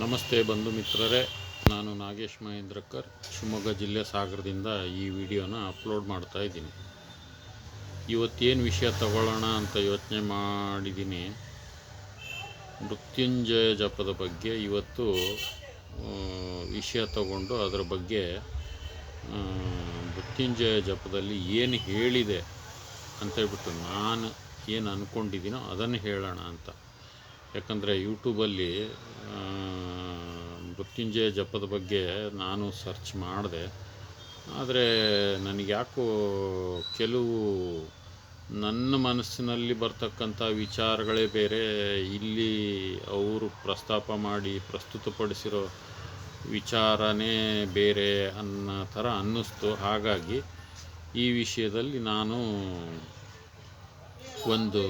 ನಮಸ್ತೆ ಬಂಧು ಮಿತ್ರರೇ, ನಾನು ನಾಗೇಶ್ ಮಹೇಂದ್ರಕರ್, ಶಿವಮೊಗ್ಗ ಜಿಲ್ಲೆ ಸಾಗರದಿಂದ ಈ ವಿಡಿಯೋನ ಅಪ್ಲೋಡ್ ಮಾಡ್ತಾ ಇದ್ದೀನಿ. ಇವತ್ತೇನು ವಿಷಯ ತಗೊಳ್ಳೋಣ ಅಂತ ಯೋಚನೆ ಮಾಡಿದ್ದೀನಿ. ಮೃತ್ಯುಂಜಯ ಜಪದ ಬಗ್ಗೆ ಇವತ್ತು ವಿಷಯ ತಗೊಂಡು ಅದರ ಬಗ್ಗೆ ಮೃತ್ಯುಂಜಯ ಜಪದಲ್ಲಿ ಏನು ಹೇಳಿದೆ ಅಂತೇಳ್ಬಿಟ್ಟು ನಾನು ಏನು ಅಂದ್ಕೊಂಡಿದ್ದೀನೋ ಅದನ್ನು ಹೇಳೋಣ ಅಂತ. ಯಾಕಂದರೆ ಯೂಟ್ಯೂಬಲ್ಲಿ ಮೃತ್ಯುಂಜಯ ಜಪದ ಬಗ್ಗೆ ನಾನು ಸರ್ಚ್ ಮಾಡಿದೆ. ಆದರೆ ನನಗೆ ಯಾಕೋ ಕೆಲವು ನನ್ನ ಮನಸ್ಸಿನಲ್ಲಿ ಬರ್ತಕ್ಕಂಥ ವಿಚಾರಗಳೇ ಬೇರೆ, ಇಲ್ಲಿ ಅವರು ಪ್ರಸ್ತುತಪಡಿಸಿರೋ ವಿಚಾರನೇ ಬೇರೆ ಅನ್ನೋ ಥರ ಅನ್ನಿಸ್ತು. ಹಾಗಾಗಿ ಈ ವಿಷಯದಲ್ಲಿ ನಾನು ಒಂದು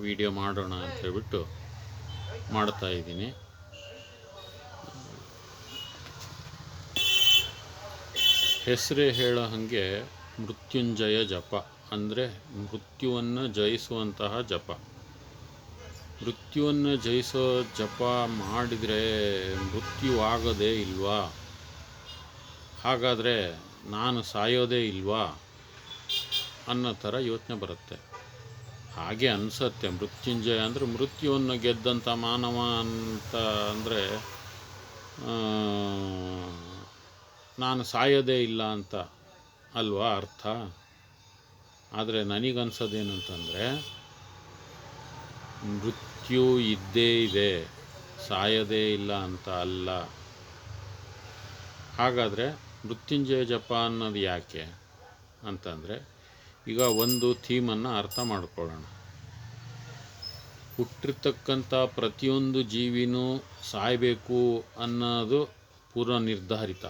ವಿಡಿಯೋ ಮಾಡೋಣ ಅಂತ ಹೇಳ್ಬಿಟ್ಟು ಮಾಡ್ತಾಯಿದ್ದೀನಿ. ಹೆಸರೇ ಹೇಳೋ ಹಾಗೆ ಮೃತ್ಯುಂಜಯ ಜಪ ಅಂದರೆ ಮೃತ್ಯುವನ್ನು ಜಯಿಸುವಂತಹ ಜಪ. ಮೃತ್ಯುವನ್ನು ಜಯಿಸೋ ಜಪ ಮಾಡಿದರೆ ಮೃತ್ಯುವಾಗೋದೇ ಇಲ್ವಾ? ಹಾಗಾದರೆ ನಾನು ಸಾಯೋದೇ ಇಲ್ವಾ ಅನ್ನೋ ಥರ ಯೋಚನೆ ಬರುತ್ತೆ. ಹಾಗೆ ಅನಿಸತ್ತೆ. ಮೃತ್ಯುಂಜಯ ಅಂದರೆ ಮೃತ್ಯುವನ್ನು ಗೆದ್ದಂಥ ಮಾನವ ಅಂತ ಅಂದರೆ ನಾನು ಸಾಯೋದೇ ಇಲ್ಲ ಅಂತ ಅಲ್ವಾ ಅರ್ಥ? ಆದರೆ ನನಗನ್ಸೋದೇನಂತಂದರೆ ಮೃತ್ಯು ಇದ್ದೇ ಇದೆ, ಸಾಯೋದೇ ಇಲ್ಲ ಅಂತ ಅಲ್ಲ. ಹಾಗಾದರೆ ಮೃತ್ಯುಂಜಯ ಜಪ ಅನ್ನೋದು ಯಾಕೆ ಅಂತಂದರೆ, ಈಗ ಒಂದು ಥೀಮನ್ನು ಅರ್ಥ ಮಾಡ್ಕೊಳ್ಳೋಣ. ಹುಟ್ಟಿರ್ತಕ್ಕಂಥ ಪ್ರತಿಯೊಂದು ಜೀವಿನೂ ಸಾಯಬೇಕು ಅನ್ನೋದು ಪೂರ್ವ ನಿರ್ಧಾರಿತ.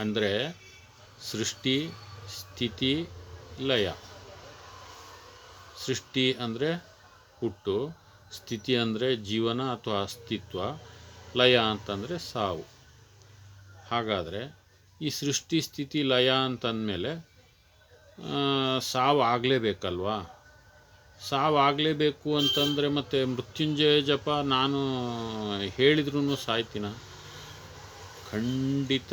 ಅಂದರೆ ಸೃಷ್ಟಿ, ಸ್ಥಿತಿ, ಲಯ. ಸೃಷ್ಟಿ ಅಂದರೆ ಹುಟ್ಟು, ಸ್ಥಿತಿ ಅಂದರೆ ಜೀವನ ಅಥವಾ ಅಸ್ತಿತ್ವ, ಲಯ ಅಂತಂದರೆ ಸಾವು. ಹಾಗಾದರೆ ಈ ಸೃಷ್ಟಿ, ಸ್ಥಿತಿ, ಲಯ ಅಂತಂದಮೇಲೆ ಸಾವು ಆಗಲೇಬೇಕಲ್ವಾ? ಸಾವು ಆಗಲೇಬೇಕು ಅಂತಂದರೆ ಮತ್ತು ಮೃತ್ಯುಂಜಯ ಜಪ ನಾನು ಹೇಳಿದ್ರೂ ಸಾಯ್ತೀನ? ಖಂಡಿತ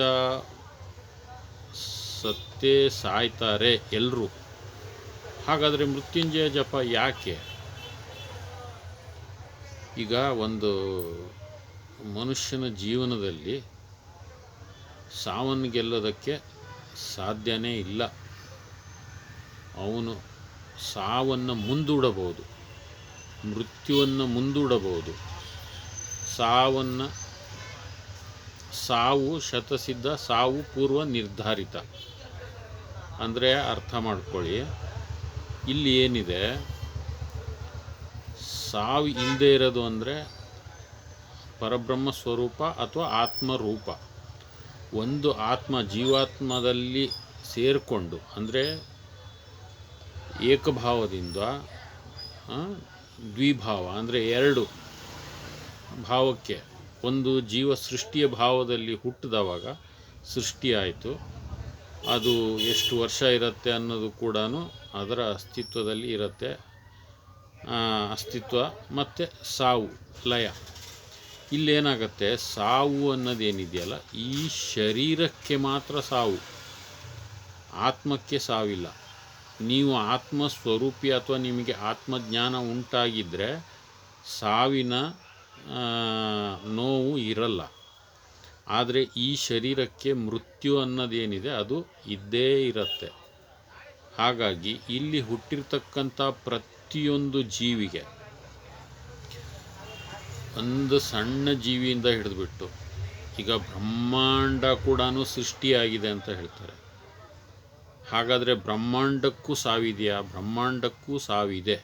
ಸತ್ತೇ ಸಾಯ್ತಾರೆ ಎಲ್ಲರೂ. ಹಾಗಾದರೆ ಮೃತ್ಯುಂಜಯ ಜಪ ಯಾಕೆ? ಈಗ ಒಂದು ಮನುಷ್ಯನ ಜೀವನದಲ್ಲಿ ಸಾವನ್ನು ಗೆಲ್ಲೋದಕ್ಕೆ ಸಾಧ್ಯನೇ ಇಲ್ಲ. ಅವನು ಸಾವನ್ನು ಮುಂದೂಡಬಹುದು, ಮೃತ್ಯುವನ್ನು ಮುಂದೂಡಬಹುದು. ಸಾವು ಶತಸಿದ್ಧ, ಸಾವು ಪೂರ್ವ ನಿರ್ಧಾರಿತ. ಅಂದರೆ ಅರ್ಥ ಮಾಡ್ಕೊಳ್ಳಿ, ಇಲ್ಲಿ ಏನಿದೆ, ಸಾವು ಇಲ್ಲದೆ ಇರೋದು ಅಂದರೆ ಪರಬ್ರಹ್ಮ ಸ್ವರೂಪ ಅಥವಾ ಆತ್ಮರೂಪ. ಒಂದು ಆತ್ಮ ಜೀವಾತ್ಮದಲ್ಲಿ ಸೇರಿಕೊಂಡು, ಅಂದರೆ ಏಕಭಾವದಿಂದ ದ್ವಿಭಾವ ಅಂದರೆ ಎರಡು ಭಾವಕ್ಕೆ, ಒಂದು ಜೀವ ಸೃಷ್ಟಿಯ ಭಾವದಲ್ಲಿ ಹುಟ್ಟಿದವಾಗ ಸೃಷ್ಟಿಯಾಯಿತು. ಅದು ಎಷ್ಟು ವರ್ಷ ಇರುತ್ತೆ ಅನ್ನೋದು ಕೂಡ ಅದರ ಅಸ್ತಿತ್ವದಲ್ಲಿ ಇರುತ್ತೆ. ಅಸ್ತಿತ್ವ ಮತ್ತು ಸಾವು, ಲಯ. ಇಲ್ಲೇನಾಗತ್ತೆ, ಸಾವು ಅನ್ನೋದೇನಿದೆಯಲ್ಲ, ಈ ಶರೀರಕ್ಕೆ ಮಾತ್ರ ಸಾವು, ಆತ್ಮಕ್ಕೆ ಸಾವಿಲ್ಲ. ನೀವು ಆತ್ಮಸ್ವರೂಪಿ ಅಥವಾ ನಿಮಗೆ ಆತ್ಮಜ್ಞಾನ ಉಂಟಾಗಿದ್ದರೆ ಸಾವಿನ ನೋವು ಇರಲ್ಲ. ಆದರೆ ಈ ಶರೀರಕ್ಕೆ ಮೃತ್ಯು ಅನ್ನೋದೇನಿದೆ ಅದು ಇದ್ದೇ ಇರುತ್ತೆ. ಹಾಗಾಗಿ ಇಲ್ಲಿ ಹುಟ್ಟಿರ್ತಕ್ಕಂಥ ಪ್ರತಿಯೊಂದು ಜೀವಿಗೆ, ಒಂದು ಸಣ್ಣ ಜೀವಿಯಿಂದ ಹಿಡಿದುಬಿಟ್ಟು, ಈಗ ಬ್ರಹ್ಮಾಂಡ ಕೂಡ ಸೃಷ್ಟಿಯಾಗಿದೆ ಅಂತ ಹೇಳ್ತಾರೆ. ಹಾಗಾದರೆ ಬ್ರಹ್ಮಾಂಡಕ್ಕೂ ಸಾವಿದೆಯಾ? ಬ್ರಹ್ಮಾಂಡಕ್ಕೂ ಸಾವಿದೆ.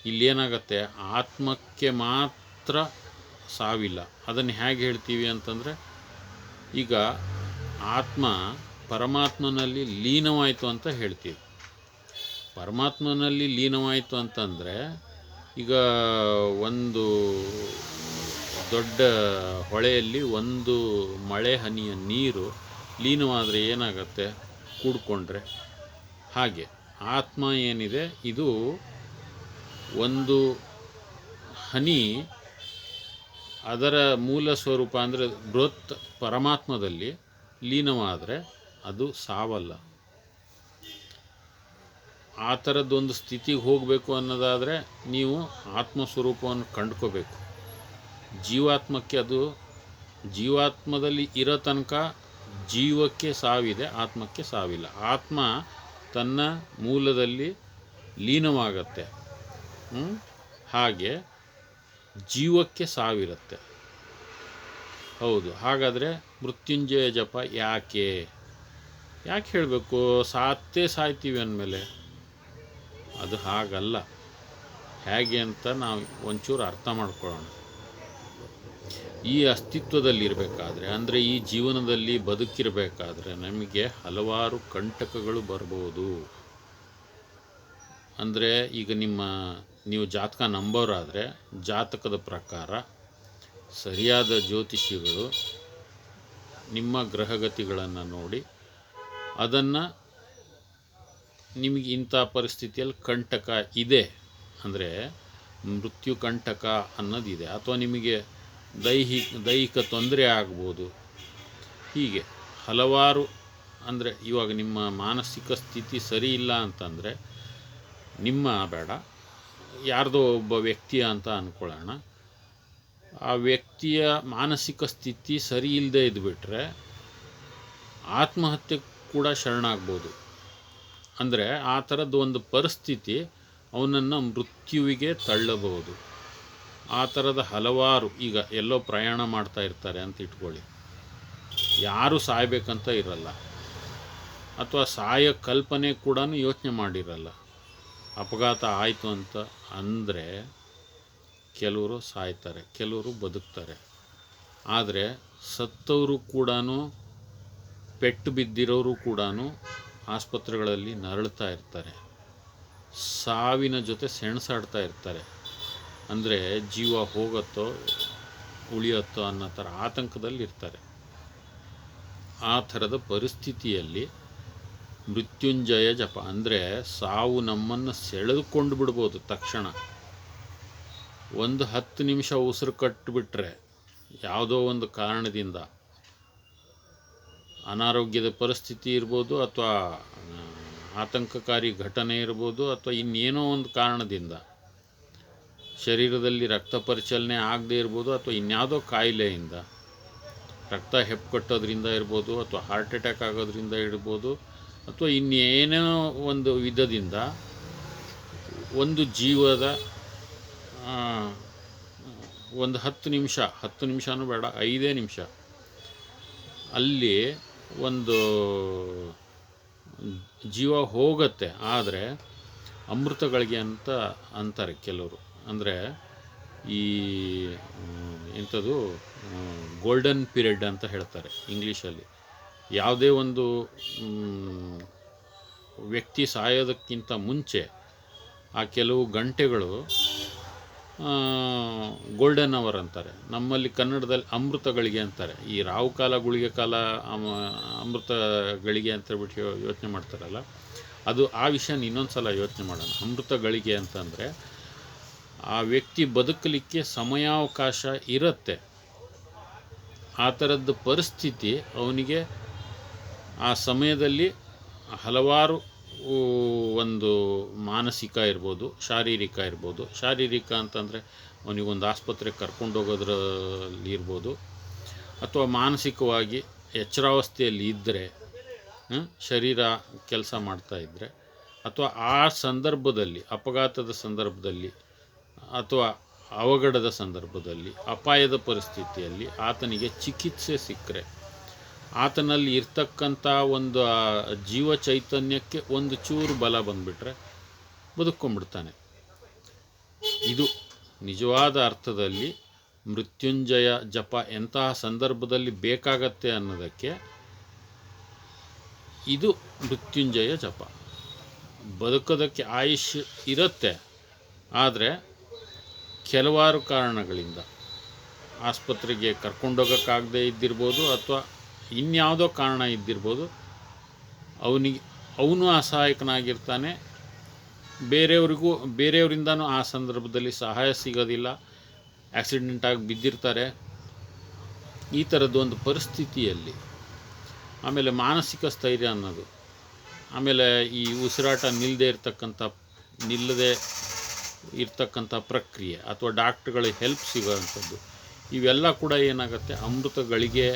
ಇಲ್ಲೇನಾಗತ್ತೆ, ಆತ್ಮಕ್ಕೆ ಮಾತ್ರ ಸಾವಿಲ್ಲ. ಅದನ್ನು ಹೇಗೆ ಹೇಳ್ತೀವಿ ಅಂತಂದರೆ, ಈಗ ಆತ್ಮ ಪರಮಾತ್ಮನಲ್ಲಿ ಲೀನವಾಯಿತು ಅಂತ ಹೇಳ್ತೀವಿ. ಪರಮಾತ್ಮನಲ್ಲಿ ಲೀನವಾಯಿತು ಅಂತಂದರೆ, ಈಗ ಒಂದು ದೊಡ್ಡ ಹೊಳೆಯಲ್ಲಿ ಒಂದು ಮಳೆ ಹನಿಯ ನೀರು ಲೀನವಾದರೆ ಏನಾಗತ್ತೆ, ಕೂಡ್ಕೊಂಡ್ರೆ. ಹಾಗೆ ಆತ್ಮ ಏನಿದೆ, ಇದು ಒಂದು ಹನಿ ಅದರ ಮೂಲ ಸ್ವರೂಪ ಅಂದರೆ ಬೃಹತ್ ಪರಮಾತ್ಮದಲ್ಲಿ ಲೀನವಾದರೆ ಅದು ಸಾವಲ್ಲ. ಆ ಥರದ್ದೊಂದು ಸ್ಥಿತಿಗೆ ಹೋಗಬೇಕು ಅನ್ನೋದಾದರೆ ನೀವು ಆತ್ಮಸ್ವರೂಪವನ್ನು ಕಂಡ್ಕೋಬೇಕು. ಜೀವಾತ್ಮಕ್ಕೆ ಅದು ಜೀವಾತ್ಮದಲ್ಲಿ ಇರೋ ತನಕ ಜೀವಕ್ಕೆ ಸಾವಿದೆ, ಆತ್ಮಕ್ಕೆ ಸಾವಿಲ್ಲ. ಆತ್ಮ ತನ್ನ ಮೂಲದಲ್ಲಿ ಲೀನವಾಗತ್ತೆ, ಹಾಗೆ ಜೀವಕ್ಕೆ ಸಾವಿರುತ್ತೆ. ಹೌದು. ಹಾಗಾದರೆ ಮೃತ್ಯುಂಜಯ ಜಪ ಯಾಕೆ ಹೇಳಬೇಕು? ಸಾಯ್ತೀವಿ ಅಂದಮೇಲೆ ಅದು ಹಾಗಲ್ಲ. ಹೇಗೆ ಅಂತ ನಾವು ಒಂಚೂರು ಅರ್ಥ ಮಾಡ್ಕೊಳ್ಳೋಣ. ಈ ಅಸ್ತಿತ್ವದಲ್ಲಿರಬೇಕಾದ್ರೆ, ಅಂದರೆ ಈ ಜೀವನದಲ್ಲಿ ಬದುಕಿರಬೇಕಾದ್ರೆ ನಮಗೆ ಹಲವಾರು ಕಂಟಕಗಳು ಬರ್ಬೋದು. ಅಂದರೆ ಈಗ ನೀವು ಜಾತಕ ನಂಬೋರಾದರೆ ಜಾತಕದ ಪ್ರಕಾರ ಸರಿಯಾದ ಜ್ಯೋತಿಷಿಗಳು ನಿಮ್ಮ ಗ್ರಹಗತಿಗಳನ್ನು ನೋಡಿ ಅದನ್ನು ನಿಮಗೆ ಇಂಥ ಪರಿಸ್ಥಿತಿಯಲ್ಲಿ ಕಂಟಕ ಇದೆ ಅಂದರೆ ಮೃತ್ಯು ಕಂಟಕ ಅನ್ನೋದಿದೆ, ಅಥವಾ ನಿಮಗೆ ದೈಹಿಕ ತೊಂದರೆ ಆಗ್ಬೋದು. ಹೀಗೆ ಹಲವಾರು, ಅಂದರೆ ಇವಾಗ ನಿಮ್ಮ ಮಾನಸಿಕ ಸ್ಥಿತಿ ಸರಿ ಇಲ್ಲ ಅಂತಂದರೆ, ನಿಮ್ಮ ಬೇಡ, ಯಾರ್ದೋ ಒಬ್ಬ ವ್ಯಕ್ತಿಯ ಅಂತ ಅಂದ್ಕೊಳ್ಳೋಣ, ಆ ವ್ಯಕ್ತಿಯ ಮಾನಸಿಕ ಸ್ಥಿತಿ ಸರಿ ಇಲ್ಲದೆ ಇದ್ಬಿಟ್ರೆ ಆತ್ಮಹತ್ಯೆ ಕೂಡ ಶರಣಾಗ್ಬೋದು. ಅಂದರೆ ಆ ಥರದ್ದು ಒಂದು ಪರಿಸ್ಥಿತಿ ಅವನನ್ನು ಮೃತ್ಯುವಿಗೆ ತಳ್ಳಬಹುದು. ಆ ಥರದ ಹಲವಾರು, ಈಗ ಎಲ್ಲೋ ಪ್ರಯಾಣ ಮಾಡ್ತಾ ಇರ್ತಾರೆ ಅಂತ ಇಟ್ಕೊಳ್ಳಿ, ಯಾರು ಸಾಯಬೇಕಂತ ಇರಲ್ಲ, ಅಥವಾ ಸಾಯೋ ಕಲ್ಪನೆ ಕೂಡ ಯೋಚನೆ ಮಾಡಿರಲ್ಲ. ಅಪಘಾತ ಆಯಿತು ಅಂತ ಅಂದರೆ ಕೆಲವರು ಸಾಯ್ತಾರೆ, ಕೆಲವರು ಬದುಕ್ತಾರೆ. ಆದರೆ ಸತ್ತವರು ಕೂಡ, ಪೆಟ್ಟು ಬಿದ್ದಿರೋರು ಕೂಡ ಆಸ್ಪತ್ರೆಗಳಲ್ಲಿ ನರಳುತ್ತಾ ಇರ್ತಾರೆ, ಸಾವಿನ ಜೊತೆ ಸೆಣಸಾಡ್ತಾ ಇರ್ತಾರೆ. ಅಂದರೆ ಜೀವ ಹೋಗುತ್ತೋ ಉಳಿಯುತ್ತೋ ಅನ್ನೋ ಥರ ಆತಂಕದಲ್ಲಿರ್ತಾರೆ. ಆ ಥರದ ಪರಿಸ್ಥಿತಿಯಲ್ಲಿ ಮೃತ್ಯುಂಜಯ ಜಪ ಅಂದರೆ ಸಾವು ನಮ್ಮನ್ನು ಸೆಳೆದುಕೊಂಡು ಬಿಡ್ಬೋದು ತಕ್ಷಣ. ಒಂದು 10 ನಿಮಿಷ ಉಸಿರು ಕಟ್ಟಿಬಿಟ್ರೆ ಯಾವುದೋ ಒಂದು ಕಾರಣದಿಂದ, ಅನಾರೋಗ್ಯದ ಪರಿಸ್ಥಿತಿ ಇರ್ಬೋದು, ಅಥವಾ ಆತಂಕಕಾರಿ ಘಟನೆ ಇರ್ಬೋದು, ಅಥವಾ ಇನ್ನೇನೋ ಒಂದು ಕಾರಣದಿಂದ ಶರೀರದಲ್ಲಿ ರಕ್ತ ಪರಿಚಲನೆ ಆಗದೆ ಇರ್ಬೋದು, ಅಥವಾ ಇನ್ಯಾವುದೋ ಕಾಯಿಲೆಯಿಂದ, ರಕ್ತ ಹೆಪ್ಪುಕಟ್ಟೋದ್ರಿಂದ ಇರ್ಬೋದು, ಅಥವಾ ಹಾರ್ಟ್ ಅಟ್ಯಾಕ್ ಆಗೋದ್ರಿಂದ ಇರ್ಬೋದು, ಅಥವಾ ಇನ್ನೇನೋ ಒಂದು ವಿಧದಿಂದ ಒಂದು ಜೀವದ ಒಂದು 10 ನಿಮಿಷನೂ ಬೇಡ, 5 ನಿಮಿಷ ಅಲ್ಲಿ ಒಂದು ಜೀವ ಹೋಗುತ್ತೆ. ಆದರೆ ಅಮೃತಗಳಿಗೆ ಅಂತ ಅಂತಾರೆ ಕೆಲವರು. ಅಂದರೆ ಈ ಎಂಥದ್ದು ಗೋಲ್ಡನ್ ಪೀರಿಯಡ್ ಅಂತ ಹೇಳ್ತಾರೆ ಇಂಗ್ಲೀಷಲ್ಲಿ. ಯಾವುದೇ ಒಂದು ವ್ಯಕ್ತಿ ಸಾಯೋದಕ್ಕಿಂತ ಮುಂಚೆ ಆ ಕೆಲವು ಗಂಟೆಗಳು ಗೋಲ್ಡನ್ ಅವರ್ ಅಂತಾರೆ. ನಮ್ಮಲ್ಲಿ ಕನ್ನಡದಲ್ಲಿ ಅಮೃತಗಳಿಗೆ ಅಂತಾರೆ. ಈ ರಾವು ಕಾಲ, ಗುಳಿಗೆ ಕಾಲ, ಅಮೃತಗಳಿಗೆ ಅಂತ ಹೇಳ್ಬಿಟ್ಟು ಯೋಚನೆ ಮಾಡ್ತಾರಲ್ಲ, ಅದು ಆ ವಿಷಯ ಇನ್ನೊಂದು ಸಲ ಯೋಚನೆ ಮಾಡೋಣ. ಅಮೃತಗಳಿಗೆ ಅಂತಂದರೆ ಆ ವ್ಯಕ್ತಿ ಬದುಕಲಿಕ್ಕೆ ಸಮಯಾವಕಾಶ ಇರುತ್ತೆ. ಆ ಥರದ್ದು ಪರಿಸ್ಥಿತಿ ಅವನಿಗೆ ಆ ಸಮಯದಲ್ಲಿ ಹಲವಾರು ಒಂದು ಮಾನಸಿಕ ಇರ್ಬೋದು, ಶಾರೀರಿಕ ಇರ್ಬೋದು. ಶಾರೀರಿಕ ಅಂತಂದರೆ ಅವನಿಗೊಂದು ಆಸ್ಪತ್ರೆಗೆ ಕರ್ಕೊಂಡೋಗೋದ್ರಲ್ಲಿ ಇರ್ಬೋದು, ಅಥವಾ ಮಾನಸಿಕವಾಗಿ ಎಚ್ಚರಾವಸ್ಥೆಯಲ್ಲಿ ಇದ್ದರೆ, ಶರೀರ ಕೆಲಸ ಮಾಡ್ತಾಯಿದ್ರೆ, ಅಥವಾ ಆ ಸಂದರ್ಭದಲ್ಲಿ, ಅಪಘಾತದ ಸಂದರ್ಭದಲ್ಲಿ ಅಥವಾ ಅವಘಡದ ಸಂದರ್ಭದಲ್ಲಿ, ಅಪಾಯದ ಪರಿಸ್ಥಿತಿಯಲ್ಲಿ ಆತನಿಗೆ ಚಿಕಿತ್ಸೆ ಸಿಕ್ಕರೆ, ಆತನಲ್ಲಿ ಇರ್ತಕ್ಕಂಥ ಒಂದು ಜೀವ ಚೈತನ್ಯಕ್ಕೆ ಒಂದು ಚೂರು ಬಲ ಬಂದುಬಿಟ್ರೆ ಬದುಕೊಂಡ್ಬಿಡ್ತಾನೆ. ಇದು ನಿಜವಾದ ಅರ್ಥದಲ್ಲಿ ಮೃತ್ಯುಂಜಯ ಜಪ ಎಂತಹ ಸಂದರ್ಭದಲ್ಲಿ ಬೇಕಾಗತ್ತೆ ಅನ್ನೋದಕ್ಕೆ ಇದು ಮೃತ್ಯುಂಜಯ ಜಪ. ಬದುಕೋದಕ್ಕೆ ಆಯುಷ್ ಇರುತ್ತೆ, ಆದರೆ ಕೆಲವಾರು ಕಾರಣಗಳಿಂದ ಆಸ್ಪತ್ರೆಗೆ ಕರ್ಕೊಂಡೋಗೋಕ್ಕಾಗದೇ ಇದ್ದಿರ್ಬೋದು, ಅಥವಾ ಇನ್ಯಾವುದೋ ಕಾರಣ ಇದ್ದಿರ್ಬೋದು, ಅವನು ಅಸಹಾಯಕನಾಗಿರ್ತಾನೆ. ಬೇರೆಯವರಿಂದನೂ ಆ ಸಂದರ್ಭದಲ್ಲಿ ಸಹಾಯ ಸಿಗೋದಿಲ್ಲ. ಆಕ್ಸಿಡೆಂಟಾಗಿ ಬಿದ್ದಿರ್ತಾರೆ. ಈ ಥರದ್ದೊಂದು ಪರಿಸ್ಥಿತಿಯಲ್ಲಿ ಆಮೇಲೆ ಮಾನಸಿಕ ಸ್ಥೈರ್ಯ ಅನ್ನೋದು, ಆಮೇಲೆ ಈ ಉಸಿರಾಟ ನಿಲ್ಲದೆ ಇರ್ತಕ್ಕಂಥ ಪ್ರಕ್ರಿಯೆ ಅಥವಾ ಡಾಕ್ಟ್ರುಗಳಿಗೆ ಹೆಲ್ಪ್ ಸಿಗೋವಂಥದ್ದು, ಇವೆಲ್ಲ ಕೂಡ ಏನಾಗುತ್ತೆ, ಅಮೃತಗಳಿಗೆ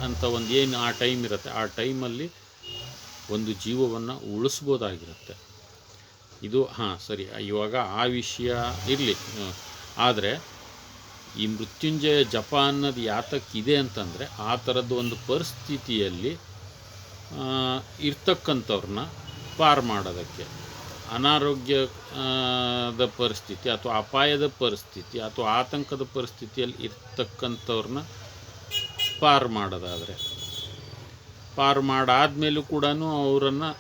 ಅಂತ ಒಂದು ಏನು ಆ ಟೈಮ್ ಇರುತ್ತೆ, ಆ ಟೈಮಲ್ಲಿ ಒಂದು ಜೀವವನ್ನು ಉಳಿಸ್ಬೋದಾಗಿರುತ್ತೆ. ಇದು ಸರಿ, ಇವಾಗ ಆ ವಿಷಯ ಇರಲಿ. ಆದರೆ ಈ ಮೃತ್ಯುಂಜಯ ಜಪ ಅನ್ನೋದು ಯಾತಕ್ಕಿದೆ ಅಂತಂದರೆ, ಆ ಥರದ್ದು ಒಂದು ಪರಿಸ್ಥಿತಿಯಲ್ಲಿ ಇರ್ತಕ್ಕಂಥವ್ರನ್ನ ಪಾರು ಮಾಡೋದಕ್ಕೆ, ಅನಾರೋಗ್ಯದ ಪರಿಸ್ಥಿತಿ ಅಥವಾ ಅಪಾಯದ ಪರಿಸ್ಥಿತಿ ಅಥವಾ ಆತಂಕದ ಪರಿಸ್ಥಿತಿಯಲ್ಲಿ ಇರ್ತಕ್ಕಂಥವ್ರನ್ನ ಪಾರು ಮಾಡೋದಾದರೆ, ಪಾರು ಮಾಡಾದ್ಮೇಲೂ ಕೂಡ ಅವರನ್ನು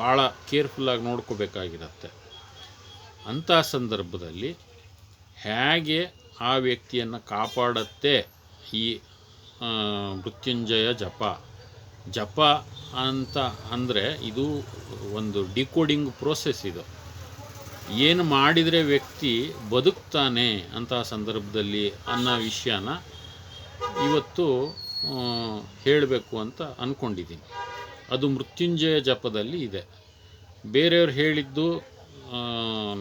ಭಾಳ ಕೇರ್ಫುಲ್ಲಾಗಿ ನೋಡ್ಕೋಬೇಕಾಗಿರುತ್ತೆ. ಅಂಥ ಸಂದರ್ಭದಲ್ಲಿ ಹೇಗೆ ಆ ವ್ಯಕ್ತಿಯನ್ನು ಕಾಪಾಡುತ್ತೆ ಈ ಮೃತ್ಯುಂಜಯ ಜಪ ಅಂತ ಅಂದರೆ, ಇದು ಒಂದು ಡಿಕೋಡಿಂಗ್ ಪ್ರೋಸೆಸ್. ಇದು ಏನು ಮಾಡಿದರೆ ವ್ಯಕ್ತಿ ಬದುಕ್ತಾನೆ ಅಂತಹ ಸಂದರ್ಭದಲ್ಲಿ ಅನ್ನೋ ವಿಷಯನ ಇವತ್ತು ಹೇಳಬೇಕು ಅಂತ ಅಂದ್ಕೊಂಡಿದ್ದೀನಿ. ಅದು ಮೃತ್ಯುಂಜಯ ಜಪದಲ್ಲಿ ಇದೆ. ಬೇರೆಯವ್ರು ಹೇಳಿದ್ದು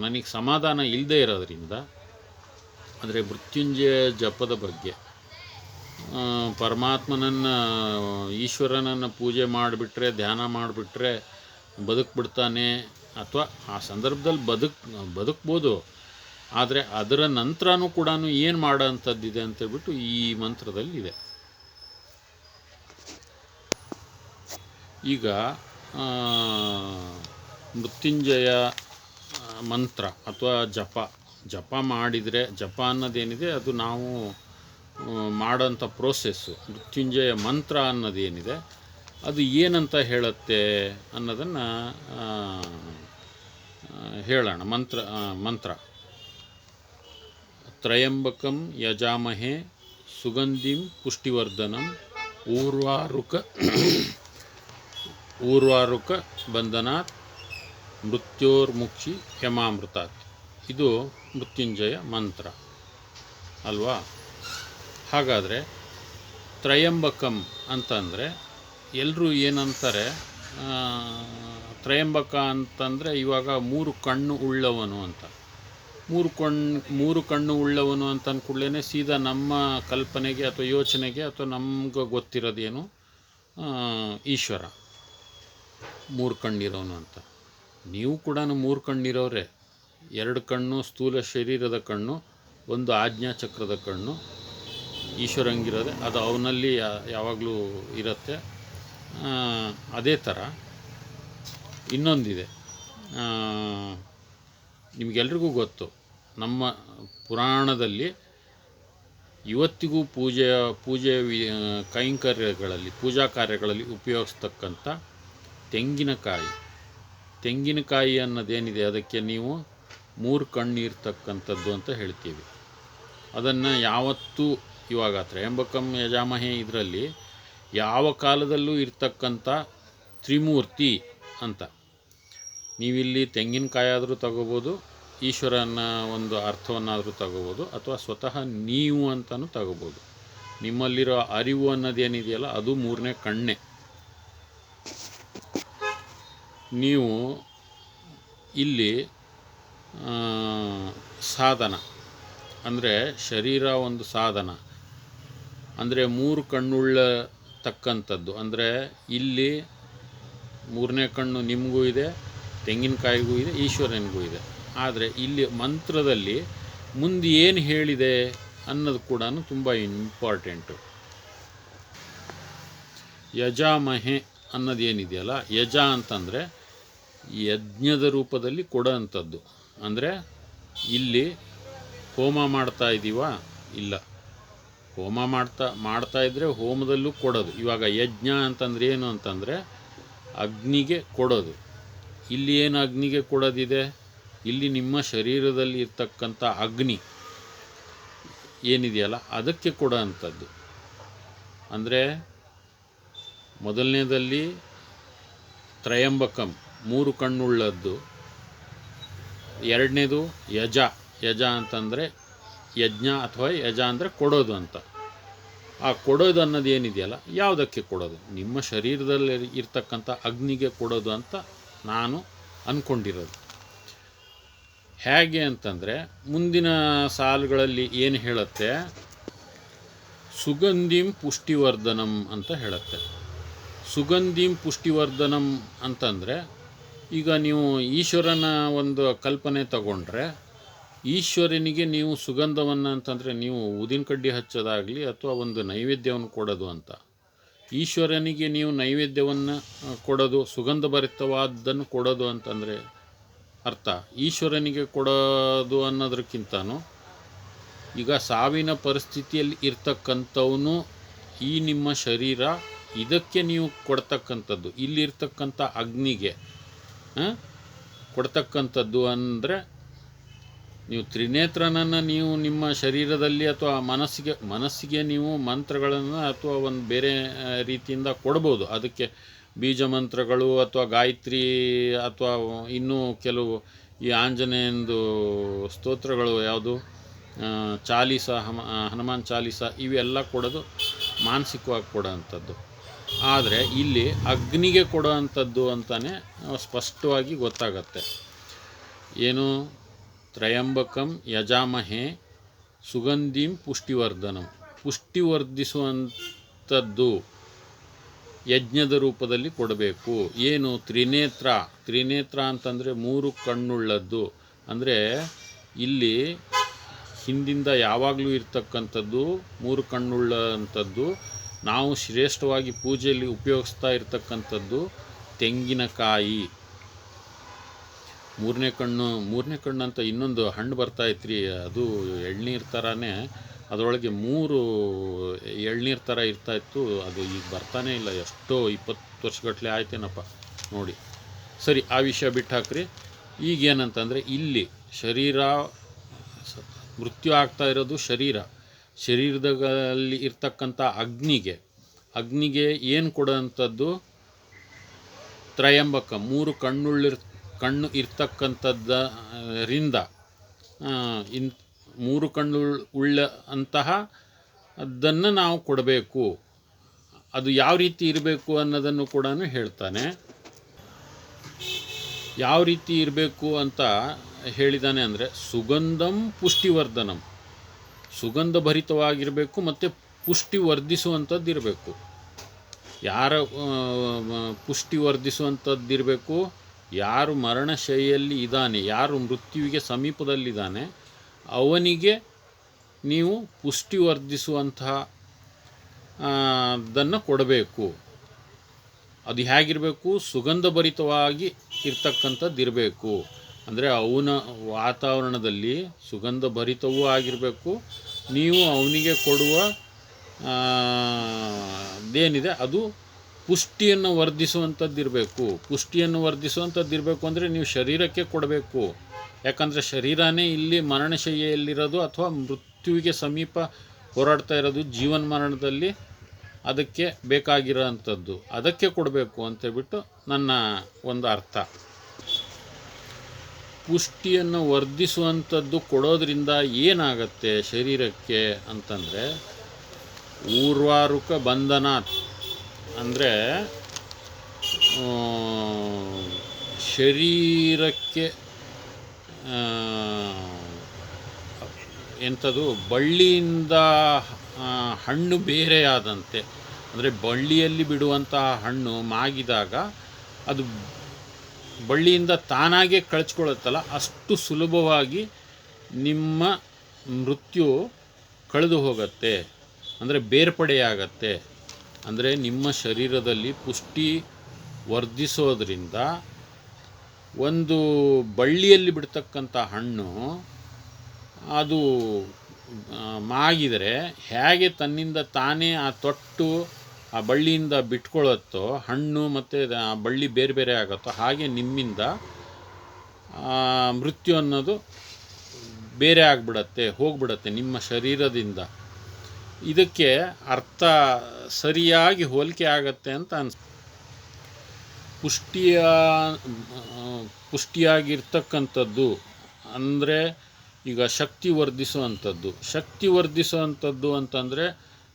ನನಗೆ ಸಮಾಧಾನ ಇಲ್ಲದೆ ಇರೋದ್ರಿಂದ, ಅಂದರೆ ಮೃತ್ಯುಂಜಯ ಜಪದ ಬಗ್ಗೆ ಪರಮಾತ್ಮನನ್ನು, ಈಶ್ವರನನ್ನು ಪೂಜೆ ಮಾಡಿಬಿಟ್ರೆ, ಧ್ಯಾನ ಮಾಡಿಬಿಟ್ರೆ ಬದುಕ್ಬಿಡ್ತಾನೆ, ಅಥವಾ ಆ ಸಂದರ್ಭದಲ್ಲಿ ಬದುಕ್ಬೋದು. ಆದರೆ ಅದರ ನಂತರನೂ ಕೂಡ ಏನು ಮಾಡೋ ಅಂಥದ್ದಿದೆ ಅಂತೇಳ್ಬಿಟ್ಟು ಈ ಮಂತ್ರದಲ್ಲಿ ಇದೆ. ಈಗ ಮೃತ್ಯುಂಜಯ ಮಂತ್ರ ಅಥವಾ ಜಪ ಮಾಡಿದರೆ, ಜಪ ಅನ್ನೋದೇನಿದೆ ಅದು ನಾವು ಮಾಡೋಂಥ ಪ್ರೋಸೆಸ್ಸು. ಮೃತ್ಯುಂಜಯ ಮಂತ್ರ ಅನ್ನೋದೇನಿದೆ ಅದು ಏನಂತ ಹೇಳುತ್ತೆ ಅನ್ನೋದನ್ನು ಹೇಳೋಣ. ಮಂತ್ರ ತ್ರಯಂಬಕಂ ಯಜಾಮಹೇ ಸುಗಂಧಿಂ ಪುಷ್ಟಿವರ್ಧನಂ ಊರ್ವಾರುಕ ಬಂಧನಾತ್ ಮೃತ್ಯೋರ್ಮುಕ್ಷಿ ಯಮಾಮೃತಾತ್. ಇದು ಮೃತ್ಯುಂಜಯ ಮಂತ್ರ ಅಲ್ವಾ? ಹಾಗಾದರೆ ತ್ರಯಂಬಕಂ ಅಂತಂದರೆ ಎಲ್ಲರೂ ಏನಂತಾರೆ, ತ್ರಯಂಬಕ ಅಂತಂದರೆ ಇವಾಗ 3 ಕಣ್ಣು ಉಳ್ಳವನು ಅಂತ. 3 ಕಣ್ಣು ಉಳ್ಳವನು ಅಂತ ಅಂದ್ಕೂಡ್ಲೇ ಸೀದಾ ನಮ್ಮ ಕಲ್ಪನೆಗೆ ಅಥವಾ ಯೋಚನೆಗೆ ಅಥವಾ ನಮ್ಗೆ ಗೊತ್ತಿರೋದೇನು, ಈಶ್ವರ 3 ಕಣ್ಣಿರೋನು ಅಂತ. ನೀವು ಕೂಡ 3 ಕಣ್ಣಿರೋರೆ. 2 ಕಣ್ಣು ಸ್ಥೂಲ ಶರೀರದ ಕಣ್ಣು, 1 ಆಜ್ಞಾಚಕ್ರದ ಕಣ್ಣು ಈಶ್ವರಂಗಿರೋದೆ, ಅದು ಅವನಲ್ಲಿ ಯಾವಾಗಲೂ ಇರುತ್ತೆ. ಅದೇ ಥರ ಇನ್ನೊಂದಿದೆ, ನಿಮಗೆಲ್ರಿಗೂ ಗೊತ್ತು, ನಮ್ಮ ಪುರಾಣದಲ್ಲಿ ಇವತ್ತಿಗೂ ಪೂಜೆ ಕೈಂಕರ್ಯಗಳಲ್ಲಿ, ಪೂಜಾ ಕಾರ್ಯಗಳಲ್ಲಿ ಉಪಯೋಗಿಸ್ತಕ್ಕಂಥ ತೆಂಗಿನಕಾಯಿ ಅನ್ನೋದೇನಿದೆ, ಅದಕ್ಕೆ ನೀವು 3 ಕಣ್ಣು ಇರ್ತಕ್ಕಂಥದ್ದು ಅಂತ ಹೇಳ್ತೀವಿ. ಅದನ್ನು ಯಾವತ್ತೂ ಇವಾಗ ತ್ರಯಂಬಕಂ ಯಜಾಮಹೇ ಇದರಲ್ಲಿ ಯಾವ ಕಾಲದಲ್ಲೂ ಇರ್ತಕ್ಕಂಥ ತ್ರಿಮೂರ್ತಿ ಅಂತ. ನೀವಿಲ್ಲಿ ತೆಂಗಿನಕಾಯಿ ಆದರೂ ತಗೋಬೋದು, ಈಶ್ವರನ ಒಂದು ಅರ್ಥವನ್ನಾದರೂ ತಗೋಬೋದು, ಅಥವಾ ಸ್ವತಃ ನೀವು ಅಂತಲೂ ತಗೋಬೋದು. ನಿಮ್ಮಲ್ಲಿರೋ ಅರಿವು ಅನ್ನೋದೇನಿದೆಯಲ್ಲ ಅದು 3ನೇ ಕಣ್ಣೆ. ನೀವು ಇಲ್ಲಿ ಸಾಧನ ಅಂದರೆ ಶರೀರ ಒಂದು ಸಾಧನ, ಅಂದರೆ 3 ಕಣ್ಣುಳ್ಳ ತಕ್ಕಂಥದ್ದು. ಅಂದರೆ ಇಲ್ಲಿ 3ನೇ ಕಣ್ಣು ನಿಮಗೂ ಇದೆ, ತೆಂಗಿನಕಾಯಿಗೂ ಇದೆ, ಈಶ್ವರನಿಗೂ ಇದೆ. ಆದರೆ ಇಲ್ಲಿ ಮಂತ್ರದಲ್ಲಿ ಮುಂದೆ ಏನು ಹೇಳಿದೆ ಅನ್ನೋದು ಕೂಡ ತುಂಬ ಇಂಪಾರ್ಟೆಂಟು. ಯಜಾಮಹೆ ಅನ್ನೋದೇನಿದೆಯಲ್ಲ, ಯಜ ಅಂತಂದರೆ ಯಜ್ಞದ ರೂಪದಲ್ಲಿ ಕೊಡೋ ಅಂಥದ್ದು. ಅಂದರೆ ಇಲ್ಲಿ ಹೋಮ ಮಾಡ್ತಾ ಇದ್ದೀವಾ? ಇಲ್ಲ, ಹೋಮ ಮಾಡ್ತಾ ಇದ್ದರೆ ಹೋಮದಲ್ಲೂ ಕೊಡೋದು. ಇವಾಗ ಯಜ್ಞ ಅಂತಂದರೆ ಏನು ಅಂತಂದರೆ ಅಗ್ನಿಗೆ ಕೊಡೋದು. ಇಲ್ಲಿ ಏನು ಅಗ್ನಿಗೆ ಕೊಡೋದಿದೆ? ಇಲ್ಲಿ ನಿಮ್ಮ ಶರೀರದಲ್ಲಿ ಇರ್ತಕ್ಕಂಥ ಅಗ್ನಿ ಏನಿದೆಯಲ್ಲ ಅದಕ್ಕೆ ಕೊಡೋ ಅಂಥದ್ದು. ಅಂದರೆ ಮೊದಲನೇದಲ್ಲಿ ತ್ರಯಂಬಕಂ 3 ಕಣ್ಣುಳ್ಳದ್ದು, 2ನೇದು ಯಜ ಅಂತಂದರೆ ಯಜ್ಞ ಅಥವಾ ಯಜ ಅಂದರೆ ಕೊಡೋದು ಅಂತ. ಆ ಕೊಡೋದು ಅನ್ನೋದು ಏನಿದೆಯಲ್ಲ, ಯಾವುದಕ್ಕೆ ಕೊಡೋದು? ನಿಮ್ಮ ಶರೀರದಲ್ಲಿ ಇರ್ತಕ್ಕಂಥ ಅಗ್ನಿಗೆ ಕೊಡೋದು ಅಂತ ನಾನು ಅಂದ್ಕೊಂಡಿರೋದು. ಹೇಗೆ ಅಂತಂದರೆ, ಮುಂದಿನ ಸಾಲುಗಳಲ್ಲಿ ಏನು ಹೇಳುತ್ತೆ? ಸುಗಂಧಿಂ ಪುಷ್ಟಿವರ್ಧನಂ ಅಂತ ಹೇಳುತ್ತೆ. ಸುಗಂಧಿಂ ಪುಷ್ಟಿವರ್ಧನಂ ಅಂತಂದರೆ, ಈಗ ನೀವು ಈಶ್ವರನ ಒಂದು ಕಲ್ಪನೆ ತಗೊಂಡ್ರೆ, ಈಶ್ವರನಿಗೆ ನೀವು ಸುಗಂಧವನ್ನು ಅಂತಂದರೆ ನೀವು ಊದಿನ ಕಡ್ಡಿ ಹಚ್ಚೋದಾಗಲಿ ಅಥವಾ ಒಂದು ನೈವೇದ್ಯವನ್ನು ಕೊಡೋದು ಅಂತ. ಈಶ್ವರನಿಗೆ ನೀವು ನೈವೇದ್ಯವನ್ನು ಕೊಡೋದು, ಸುಗಂಧಭರಿತವಾದ್ದನ್ನು ಕೊಡೋದು ಅಂತಂದರೆ ಅರ್ಥ ಈಶ್ವರನಿಗೆ ಕೊಡೋದು ಅನ್ನೋದಕ್ಕಿಂತನೂ ಈಗ ಸಾವಿನ ಪರಿಸ್ಥಿತಿಯಲ್ಲಿ ಇರ್ತಕ್ಕಂಥವನು ಈ ನಿಮ್ಮ ಶರೀರ, ಇದಕ್ಕೆ ನೀವು ಕೊಡ್ತಕ್ಕಂಥದ್ದು, ಇಲ್ಲಿರ್ತಕ್ಕಂಥ ಅಗ್ನಿಗೆ ಕೊಡ್ತಕ್ಕಂಥದ್ದು. ಅಂದರೆ ನೀವು ತ್ರಿನೇತ್ರನನ್ನು ನೀವು ನಿಮ್ಮ ಶರೀರದಲ್ಲಿ ಅಥವಾ ಮನಸ್ಸಿಗೆ ನೀವು ಮಂತ್ರಗಳನ್ನು ಅಥವಾ ಒಂದು ಬೇರೆ ರೀತಿಯಿಂದ ಕೊಡ್ಬೋದು. ಅದಕ್ಕೆ ಬೀಜ ಮಂತ್ರಗಳು ಅಥವಾ ಗಾಯತ್ರಿ ಅಥವಾ ಇನ್ನೂ ಕೆಲವು ಈ ಆಂಜನೇಯಂದು ಸ್ತೋತ್ರಗಳು, ಯಾವುದು ಚಾಲೀಸ, ಹನುಮಾನ್ ಚಾಲೀಸ, ಇವೆಲ್ಲ ಕೊಡೋದು ಮಾನಸಿಕವಾಗಿ ಕೊಡೋ ಅಂಥದ್ದು. ಆದರೆ ಇಲ್ಲಿ ಅಗ್ನಿಗೆ ಕೊಡೋ ಅಂಥದ್ದು ಅಂತಲೇ ಸ್ಪಷ್ಟವಾಗಿ ಗೊತ್ತಾಗತ್ತೆ. ಏನು? ತ್ರಯಂಬಕಂ ಯಜಾಮಹೇ ಸುಗಂಧಿಂ ಪುಷ್ಟಿವರ್ಧನಂ. ಪುಷ್ಟಿವರ್ಧಿಸುವಂಥದ್ದು ಯಜ್ಞದ ರೂಪದಲ್ಲಿ ಕೊಡಬೇಕು. ಏನು? ತ್ರಿನೇತ್ರ ಅಂತಂದರೆ 3 ಕಣ್ಣುಳ್ಳದ್ದು. ಅಂದರೆ ಇಲ್ಲಿ ಹಿಂದಿಂದ ಯಾವಾಗಲೂ ಇರ್ತಕ್ಕಂಥದ್ದು 3 ಕಣ್ಣುಳ್ಳಂಥದ್ದು. ನಾವು ಶ್ರೇಷ್ಠವಾಗಿ ಪೂಜೆಯಲ್ಲಿ ಉಪಯೋಗಿಸ್ತಾ ಇರ್ತಕ್ಕಂಥದ್ದು ತೆಂಗಿನಕಾಯಿ. ಮೂರನೇ ಕಣ್ಣು ಅಂತ ಇನ್ನೊಂದು ಹಣ್ಣು ಬರ್ತಾಯಿತ್ರಿ, ಅದು ಎಳ್ನೀರು ಥರನೇ, ಅದರೊಳಗೆ 3 ಎಳ್ನೀರು ಥರ ಇರ್ತಾಯಿತ್ತು. ಅದು ಈಗ ಬರ್ತಾನೆ ಇಲ್ಲ, ಎಷ್ಟೋ 20 ವರ್ಷಗಟ್ಟಲೆ ಆಯ್ತೇನಪ್ಪ ನೋಡಿ. ಸರಿ, ಆ ವಿಷಯ ಬಿಟ್ಟು ಹಾಕ್ರಿ. ಈಗೇನಂತಂದರೆ, ಇಲ್ಲಿ ಶರೀರ ಮೃತ್ಯು ಆಗ್ತಾ ಇರೋದು ಶರೀರದಲ್ಲಿ ಇರ್ತಕ್ಕಂಥ ಅಗ್ನಿಗೆ ಏನು ಕೊಡೋಂಥದ್ದು? ತ್ರಯಂಬಕ, 3 ಕಣ್ಣು ಇರ್ತಕ್ಕಂಥದ್ದರಿಂದ 3 ಕಣ್ಣು ಉಳ್ಳ ಅಂತಹ ಅದನ್ನು ನಾವು ಕೊಡಬೇಕು. ಅದು ಯಾವ ರೀತಿ ಇರಬೇಕು ಅನ್ನೋದನ್ನು ಕೂಡ ಹೇಳ್ತಾನೆ. ಯಾವ ರೀತಿ ಇರಬೇಕು ಅಂತ ಹೇಳಿದ್ದಾನೆ ಅಂದರೆ, ಸುಗಂಧಂ ಪುಷ್ಟಿವರ್ಧನಂ, ಸುಗಂಧಭರಿತವಾಗಿರಬೇಕು ಮತ್ತು ಪುಷ್ಟಿ ವರ್ಧಿಸುವಂಥದ್ದು ಇರಬೇಕು. ಯಾರ ಪುಷ್ಟಿ ವರ್ಧಿಸುವಂಥದ್ದಿರಬೇಕು? ಯಾರು ಮರಣಶೈಲಿಯಲ್ಲಿ ಇದ್ದಾನೆ, ಯಾರು ಮೃತ್ಯುವಿಗೆ ಸಮೀಪದಲ್ಲಿದ್ದಾನೆ, ಅವನಿಗೆ ನೀವು ಪುಷ್ಟಿ ವರ್ಧಿಸುವಂತಹ ಅದನ್ನು ಕೊಡಬೇಕು. ಅದು ಹೇಗಿರಬೇಕು? ಸುಗಂಧಭರಿತವಾಗಿ ಇರ್ತಕ್ಕಂಥದ್ದು ಇರಬೇಕು. ಅಂದರೆ ಅವನ ವಾತಾವರಣದಲ್ಲಿ ಸುಗಂಧಭರಿತವೂ ಆಗಿರಬೇಕು. ನೀವು ಅವನಿಗೆ ಕೊಡುವ ಅದೇನಿದೆ ಅದು ಪುಷ್ಟಿಯನ್ನು ವರ್ಧಿಸುವಂಥದ್ದಿರಬೇಕು. ಪುಷ್ಟಿಯನ್ನು ವರ್ಧಿಸುವಂಥದ್ದಿರಬೇಕು ಅಂದರೆ ನೀವು ಶರೀರಕ್ಕೆ ಕೊಡಬೇಕು. ಯಾಕಂದರೆ ಶರೀರನೇ ಇಲ್ಲಿ ಮರಣಶಯ್ಯೆಯಲ್ಲಿರೋದು ಅಥವಾ ಮೃತ್ಯುವಿಗೆ ಸಮೀಪ ಹೋರಾಡ್ತಾ ಇರೋದು, ಜೀವನ ಮರಣದಲ್ಲಿ ಅದಕ್ಕೆ ಬೇಕಾಗಿರೋ ಅಂಥದ್ದು, ಅದಕ್ಕೆ ಕೊಡಬೇಕು ಅಂತೇಳ್ಬಿಟ್ಟು ನನ್ನ ಒಂದು ಅರ್ಥ. ಪುಷ್ಟಿಯನ್ನು ವರ್ಧಿಸುವಂಥದ್ದು ಕೊಡೋದ್ರಿಂದ ಏನಾಗತ್ತೆ ಶರೀರಕ್ಕೆ ಅಂತಂದರೆ, ಊರ್ವಾರುಕ ಬಂಧನಾತ್, ಅಂದರೆ ಶರೀರಕ್ಕೆ ಎಂಥದ್ದು ಬಳ್ಳಿಯಿಂದ ಹಣ್ಣು ಬೇರೆಯಾದಂತೆ, ಅಂದರೆ ಬಳ್ಳಿಯಲ್ಲಿ ಬಿಡುವಂತಹ ಹಣ್ಣು ಮಾಗಿದಾಗ ಅದು ಬಳ್ಳಿಯಿಂದ ತಾನಾಗೇ ಕಳಚ್ಕೊಳ್ಳುತ್ತಲ್ಲ, ಅಷ್ಟು ಸುಲಭವಾಗಿ ನಿಮ್ಮ ಮೃತ್ಯು ಕಳೆದು ಹೋಗುತ್ತೆ, ಅಂದರೆ ಬೇರ್ಪಡೆಯಾಗತ್ತೆ. ಅಂದರೆ ನಿಮ್ಮ ಶರೀರದಲ್ಲಿ ಪುಷ್ಟಿ ವರ್ಧಿಸೋದ್ರಿಂದ ಒಂದು ಬಳ್ಳಿಯಲ್ಲಿ ಬಿಡ್ತಕ್ಕಂಥ ಹಣ್ಣು ಅದು ಮಾಗಿದರೆ ಹೇಗೆ ತನ್ನಿಂದ ತಾನೇ ಆ ತೊಟ್ಟು ಆ ಬಳ್ಳಿಯಿಂದ ಬಿಟ್ಕೊಳ್ಳುತ್ತೋ, ಹಣ್ಣು ಮತ್ತು ಆ ಬಳ್ಳಿ ಬೇರೆ ಬೇರೆ ಆಗುತ್ತೋ, ಹಾಗೆ ನಿಮ್ಮಿಂದ ಮೃತ್ಯು ಅನ್ನೋದು ಬೇರೆ ಆಗಿಬಿಡತ್ತೆ, ಹೋಗ್ಬಿಡತ್ತೆ ನಿಮ್ಮ ಶರೀರದಿಂದ. ಇದಕ್ಕೆ ಅರ್ಥ ಸರಿಯಾಗಿ ಹೋಲಿಕೆ ಆಗತ್ತೆ ಅಂತ ಪುಷ್ಟಿಯಾಗಿರ್ತಕ್ಕಂಥದ್ದು ಅಂದರೆ ಈಗ ಶಕ್ತಿ ವರ್ಧಿಸುವಂಥದ್ದು ಅಂತಂದರೆ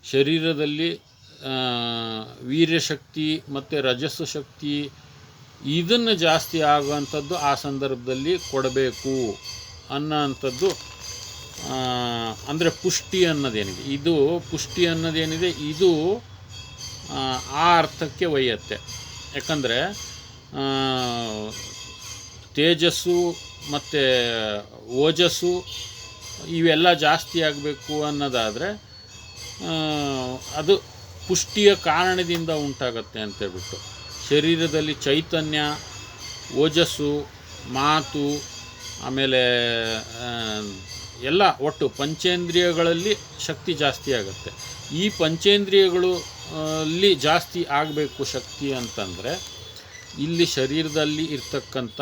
ಶರೀರದಲ್ಲಿ ವೀರ್ಯಶಕ್ತಿ ಮತ್ತು ರಜಸ್ಸು ಶಕ್ತಿ ಇದನ್ನು ಜಾಸ್ತಿ ಆಗುವಂಥದ್ದು ಆ ಸಂದರ್ಭದಲ್ಲಿ ಕೊಡಬೇಕು ಅನ್ನೋಂಥದ್ದು. ಅಂದರೆ ಪುಷ್ಟಿ ಅನ್ನೋದೇನಿದೆ ಇದು ಆ ಅರ್ಥಕ್ಕೆ ಒಯ್ಯತ್ತೆ. ಯಾಕಂದರೆ ತೇಜಸ್ಸು ಮತ್ತು ಓಜಸ್ಸು ಇವೆಲ್ಲ ಜಾಸ್ತಿ ಆಗಬೇಕು ಅನ್ನೋದಾದರೆ ಅದು ಪುಷ್ಟಿಯ ಕಾರಣದಿಂದ ಉಂಟಾಗತ್ತೆ ಅಂತೇಳ್ಬಿಟ್ಟು ಶರೀರದಲ್ಲಿ ಚೈತನ್ಯ, ಓಜಸ್ಸು, ಮಾತು, ಆಮೇಲೆ ಎಲ್ಲ ಒಟ್ಟು ಪಂಚೇಂದ್ರಿಯಗಳಲ್ಲಿ ಶಕ್ತಿ ಜಾಸ್ತಿ ಆಗುತ್ತೆ. ಈ ಪಂಚೇಂದ್ರಿಯಗಳು ಅಲ್ಲಿ ಜಾಸ್ತಿ ಆಗಬೇಕು ಶಕ್ತಿ ಅಂತಂದರೆ ಇಲ್ಲಿ ಶರೀರದಲ್ಲಿ ಇರ್ತಕ್ಕಂಥ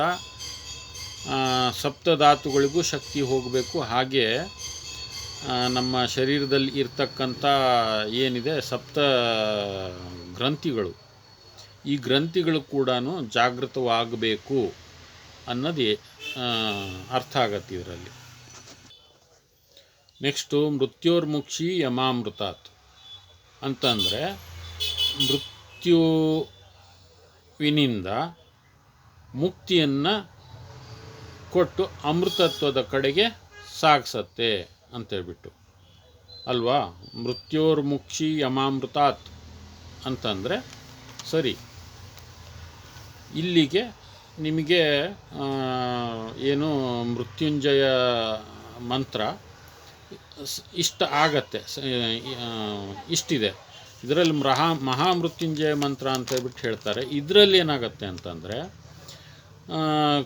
ಸಪ್ತಧಾತುಗಳಿಗೂ ಶಕ್ತಿ ಹೋಗಬೇಕು. ಹಾಗೆ ನಮ್ಮ ಶರೀರದಲ್ಲಿ ಇರ್ತಕ್ಕಂಥ ಏನಿದೆ ಸಪ್ತ ಗ್ರಂಥಿಗಳು, ಈ ಗ್ರಂಥಿಗಳು ಕೂಡ ಜಾಗೃತವಾಗಬೇಕು ಅನ್ನೋದೇ ಅರ್ಥ ಆಗತ್ತೆ ಇದರಲ್ಲಿ. ನೆಕ್ಸ್ಟು ಮೃತ್ಯೋರ್ಮುಕ್ಷಿ ಯಮಾಮೃತಾತ್ ಅಂತಂದರೆ ಮೃತ್ಯುವಿನಿಂದ ಮುಕ್ತಿಯನ್ನು ಕೊಟ್ಟು ಅಮೃತತ್ವದ ಕಡೆಗೆ ಸಾಗಿಸತ್ತೆ ಅಂತೇಳ್ಬಿಟ್ಟು ಅಲ್ವಾ. ಮೃತ್ಯೋರ್ಮುಕ್ಷಿ ಯಮಾಮೃತಾತ್ ಅಂತಂದರೆ ಸರಿ. ಇಲ್ಲಿಗೆ ನಿಮಗೆ ಏನು ಮೃತ್ಯುಂಜಯ ಮಂತ್ರ ಇಷ್ಟ ಆಗತ್ತೆ, ಇಷ್ಟಿದೆ. ಇದರಲ್ಲಿ ಮಹಾಮೃತ್ಯುಂಜಯ ಮಂತ್ರ ಅಂತ ಹೇಳ್ಬಿಟ್ಟು ಹೇಳ್ತಾರೆ. ಇದರಲ್ಲಿ ಏನಾಗುತ್ತೆ ಅಂತಂದರೆ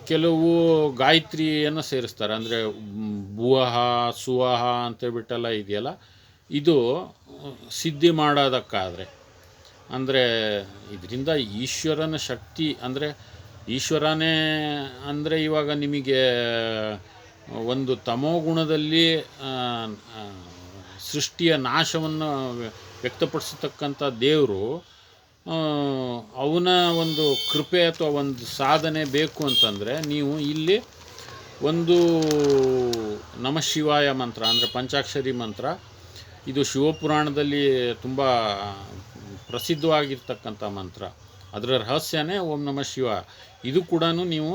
ಕೆಲವು ಗಾಯತ್ರಿಯನ್ನು ಸೇರಿಸ್ತಾರೆ. ಅಂದರೆ ಭುವಃ ಸುವಹ ಅಂತೇಳ್ಬಿಟ್ಟೆಲ್ಲ ಇದೆಯಲ್ಲ, ಇದು ಸಿದ್ಧಿ ಮಾಡೋದಕ್ಕಾದರೆ ಅಂದರೆ ಇದರಿಂದ ಈಶ್ವರನ ಶಕ್ತಿ ಅಂದರೆ ಈಶ್ವರನೇ ಅಂದರೆ ಇವಾಗ ನಿಮಗೆ ಒಂದು ತಮೋಗುಣದಲ್ಲಿ ಸೃಷ್ಟಿಯ ನಾಶವನ್ನು ವ್ಯಕ್ತಪಡಿಸತಕ್ಕಂಥ ದೇವರು ಅವನ ಒಂದು ಕೃಪೆ ಅಥವಾ ಒಂದು ಸಾಧನೆ ಬೇಕು ಅಂತಂದರೆ ನೀವು ಇಲ್ಲಿ ಒಂದು ನಮಃ ಶಿವಾಯ ಮಂತ್ರ ಅಂದರೆ ಪಂಚಾಕ್ಷರಿ ಮಂತ್ರ, ಇದು ಶಿವಪುರಾಣದಲ್ಲಿ ತುಂಬ ಪ್ರಸಿದ್ಧವಾಗಿರ್ತಕ್ಕಂಥ ಮಂತ್ರ. ಅದರ ರಹಸ್ಯನೇ ಓಂ ನಮಃ ಶಿವ. ಇದು ಕೂಡ ನೀವು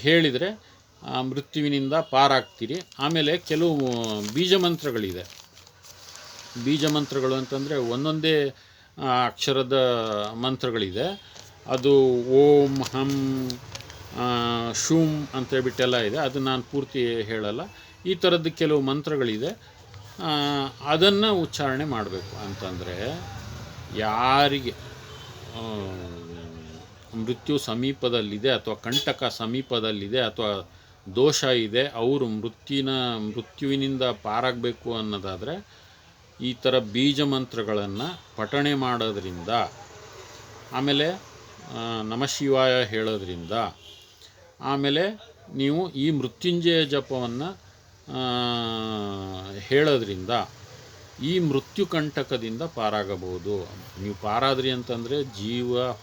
ಹೇಳಿದರೆ ಮೃತ್ಯುವಿನಿಂದ ಪಾರಾಗ್ತೀರಿ. ಆಮೇಲೆ ಕೆಲವು ಬೀಜ ಮಂತ್ರಗಳು ಅಂತಂದರೆ ಒಂದೊಂದೇ ಅಕ್ಷರದ ಮಂತ್ರಗಳಿದೆ. ಅದು ಓಂ ಹಂ ಶೂಂ ಅಂತೇಳ್ಬಿಟ್ಟೆಲ್ಲ ಇದೆ. ಅದು ನಾನು ಪೂರ್ತಿ ಹೇಳಲ್ಲ. ಈ ಥರದ್ದು ಕೆಲವು ಮಂತ್ರಗಳಿದೆ, ಅದನ್ನು ಉಚ್ಚಾರಣೆ ಮಾಡಬೇಕು. ಅಂತಂದರೆ ಯಾರಿಗೆ ಮೃತ್ಯು ಸಮೀಪದಲ್ಲಿದೆ ಅಥವಾ ಕಂಟಕ ಸಮೀಪದಲ್ಲಿದೆ ಅಥವಾ ದೋಷ ಇದೆ, ಅವರು ಮೃತ್ಯುವಿನಿಂದ ಪಾರಾಗಬೇಕು ಅನ್ನೋದಾದರೆ ಈ ಥರ ಬೀಜ ಮಂತ್ರಗಳನ್ನು ಪಠಣೆ ಮಾಡೋದ್ರಿಂದ, ಆಮೇಲೆ ನಮಃ ಶಿವಾಯ ಹೇಳೋದ್ರಿಂದ, ಆಮೇಲೆ ನೀವು ಈ ಮೃತ್ಯುಂಜಯ ಜಪವನ್ನು ಹೇಳೋದ್ರಿಂದ ಈ ಮೃತ್ಯು ಕಂಟಕದಿಂದ ಪಾರಾಗಬಹುದು. ನೀವು ಪಾರಾದ್ರಿ ಅಂತಂದರೆ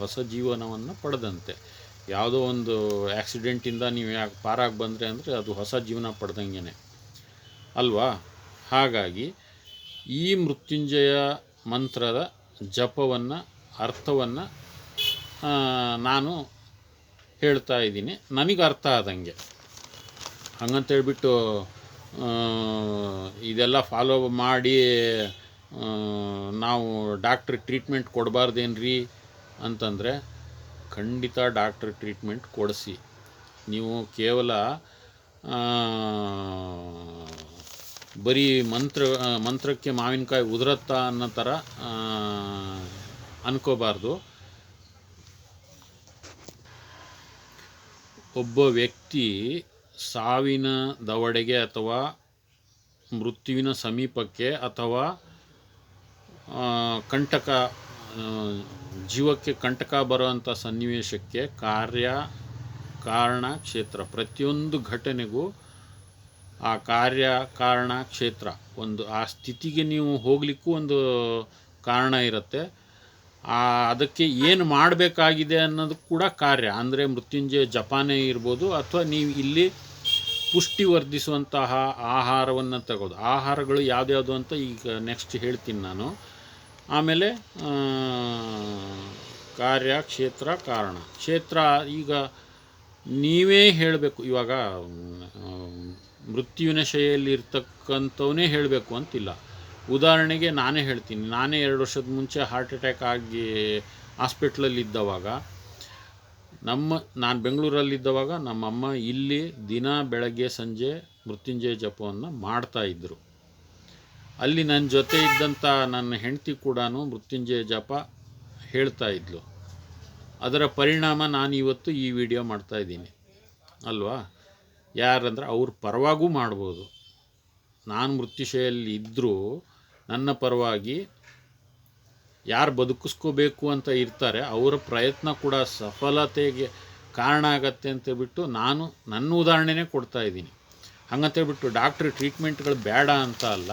ಹೊಸ ಜೀವನವನ್ನು ಪಡೆದಂತೆ. ಯಾವುದೋ ಒಂದು ಆ್ಯಕ್ಸಿಡೆಂಟಿಂದ ನೀವು ಯಾಕೆ ಪಾರಾಗಿ ಬಂದರೆ ಅಂದರೆ ಅದು ಹೊಸ ಜೀವನ ಪಡೆದಂಗೆ ಅಲ್ವಾ. ಹಾಗಾಗಿ ಈ ಮೃತ್ಯುಂಜಯ ಮಂತ್ರದ ಜಪವನ್ನು ಅರ್ಥವನ್ನು ನಾನು ಹೇಳ್ತಾ ಇದ್ದೀನಿ, ನನಗೆ ಅರ್ಥ ಆದಂಗೆ. ಹಂಗಂತೇಳ್ಬಿಟ್ಟು ಇದೆಲ್ಲ ಫಾಲೋ ಮಾಡಿ ನಾವು ಡಾಕ್ಟ್ರ್ ಟ್ರೀಟ್ಮೆಂಟ್ ಕೊಡಬಾರ್ದೇನ್ರಿ ಅಂತಂದರೆ ಖಂಡಿತ ಡಾಕ್ಟ್ರ್ ಟ್ರೀಟ್ಮೆಂಟ್ ಕೊಡಿಸಿ. ನೀವು ಕೇವಲ ಬರೀ ಮಂತ್ರಕ್ಕೆ ಮಾವಿನಕಾಯಿ ಉದುರತ್ತಾ ಅನ್ನೋ ಥರ ಅನ್ಕೋಬಾರ್ದು. ಒಬ್ಬ ವ್ಯಕ್ತಿ ಸಾವಿನ ದವಡೆಗೆ ಅಥವಾ ಮೃತ್ಯುವಿನ ಸಮೀಪಕ್ಕೆ ಅಥವಾ ಕಂಟಕ ಜೀವಕ್ಕೆ ಕಂಟಕ ಬರುವಂಥ ಸನ್ನಿವೇಶಕ್ಕೆ ಕಾರ್ಯ ಕಾರಣ ಕ್ಷೇತ್ರ, ಪ್ರತಿಯೊಂದು ಘಟನೆಗೂ ಆ ಕಾರ್ಯ ಕಾರಣ ಕ್ಷೇತ್ರ ಒಂದು ಆ ಸ್ಥಿತಿಗೆ ನೀವು ಹೋಗಲಿಕ್ಕೂ ಒಂದು ಕಾರಣ ಇರುತ್ತೆ. ಅದಕ್ಕೆ ಏನು ಮಾಡಬೇಕಾಗಿದೆ ಅನ್ನೋದು ಕೂಡ ಕಾರ್ಯ. ಅಂದರೆ ಮೃತ್ಯುಂಜಯ ಜಪಾನೇ ಇರ್ಬೋದು, ಅಥವಾ ನೀವು ಇಲ್ಲಿ ಪುಷ್ಟಿ ವರ್ಧಿಸುವಂತಹ ಆಹಾರವನ್ನು ತಗೋದು. ಆಹಾರಗಳು ಯಾವ್ದ್ಯಾವುದು ಅಂತ ಈಗ ನೆಕ್ಸ್ಟ್ ಹೇಳ್ತೀನಿ ನಾನು. ಆಮೇಲೆ ಕಾರ್ಯ, ಕ್ಷೇತ್ರ, ಕಾರಣ. ಕ್ಷೇತ್ರ ಈಗ ನೀವೇ ಹೇಳಬೇಕು. ಇವಾಗ ಮೃತ್ಯುವಿನ ಶೈಲಿಯಲ್ಲಿ ಇರ್ತಕ್ಕಂಥವನ್ನೇ ಹೇಳಬೇಕು ಅಂತಿಲ್ಲ. ಉದಾಹರಣೆಗೆ ನಾನೇ ಹೇಳ್ತೀನಿ. ನಾನೇ 2 ವರ್ಷದ ಮುಂಚೆ ಹಾರ್ಟ್ ಅಟ್ಯಾಕ್ ಆಗಿ ಹಾಸ್ಪಿಟ್ಲಲ್ಲಿದ್ದವಾಗ ನಾನು ಬೆಂಗಳೂರಲ್ಲಿದ್ದವಾಗ ನಮ್ಮಮ್ಮ ಇಲ್ಲಿ ದಿನ ಬೆಳಗ್ಗೆ ಸಂಜೆ ಮೃತ್ಯುಂಜಯ ಜಪವನ್ನು ಮಾಡ್ತಾಯಿದ್ರು. ಅಲ್ಲಿ ನನ್ನ ಜೊತೆ ಇದ್ದಂಥ ನನ್ನ ಹೆಂಡತಿ ಕೂಡ ಮೃತ್ಯುಂಜಯ ಜಪ ಹೇಳ್ತಾ ಇದ್ಲು. ಅದರ ಪರಿಣಾಮ ನಾನು ಇವತ್ತು ಈ ವಿಡಿಯೋ ಮಾಡ್ತಾಯಿದ್ದೀನಿ ಅಲ್ವಾ. ಯಾರಂದ್ರೆ ಅವ್ರ ಪರವಾಗೂ ಮಾಡ್ಬೋದು. ನಾನು ಮೃತ್ಯುಶೈಲಿಯಲ್ಲಿ ಇದ್ದರೂ ನನ್ನ ಪರವಾಗಿ ಯಾರು ಬದುಕಿಸ್ಕೋಬೇಕು ಅಂತ ಇರ್ತಾರೆ ಅವರ ಪ್ರಯತ್ನ ಕೂಡ ಸಫಲತೆಗೆ ಕಾರಣ ಆಗತ್ತೆ ಅಂತೇಳ್ಬಿಟ್ಟು ನಾನು ನನ್ನ ಉದಾಹರಣೆನೇ ಕೊಡ್ತಾಯಿದ್ದೀನಿ. ಹಂಗಂತೇಳ್ಬಿಟ್ಟು ಡಾಕ್ಟ್ರಿ ಟ್ರೀಟ್ಮೆಂಟ್ಗಳು ಬೇಡ ಅಂತ ಅಲ್ಲ,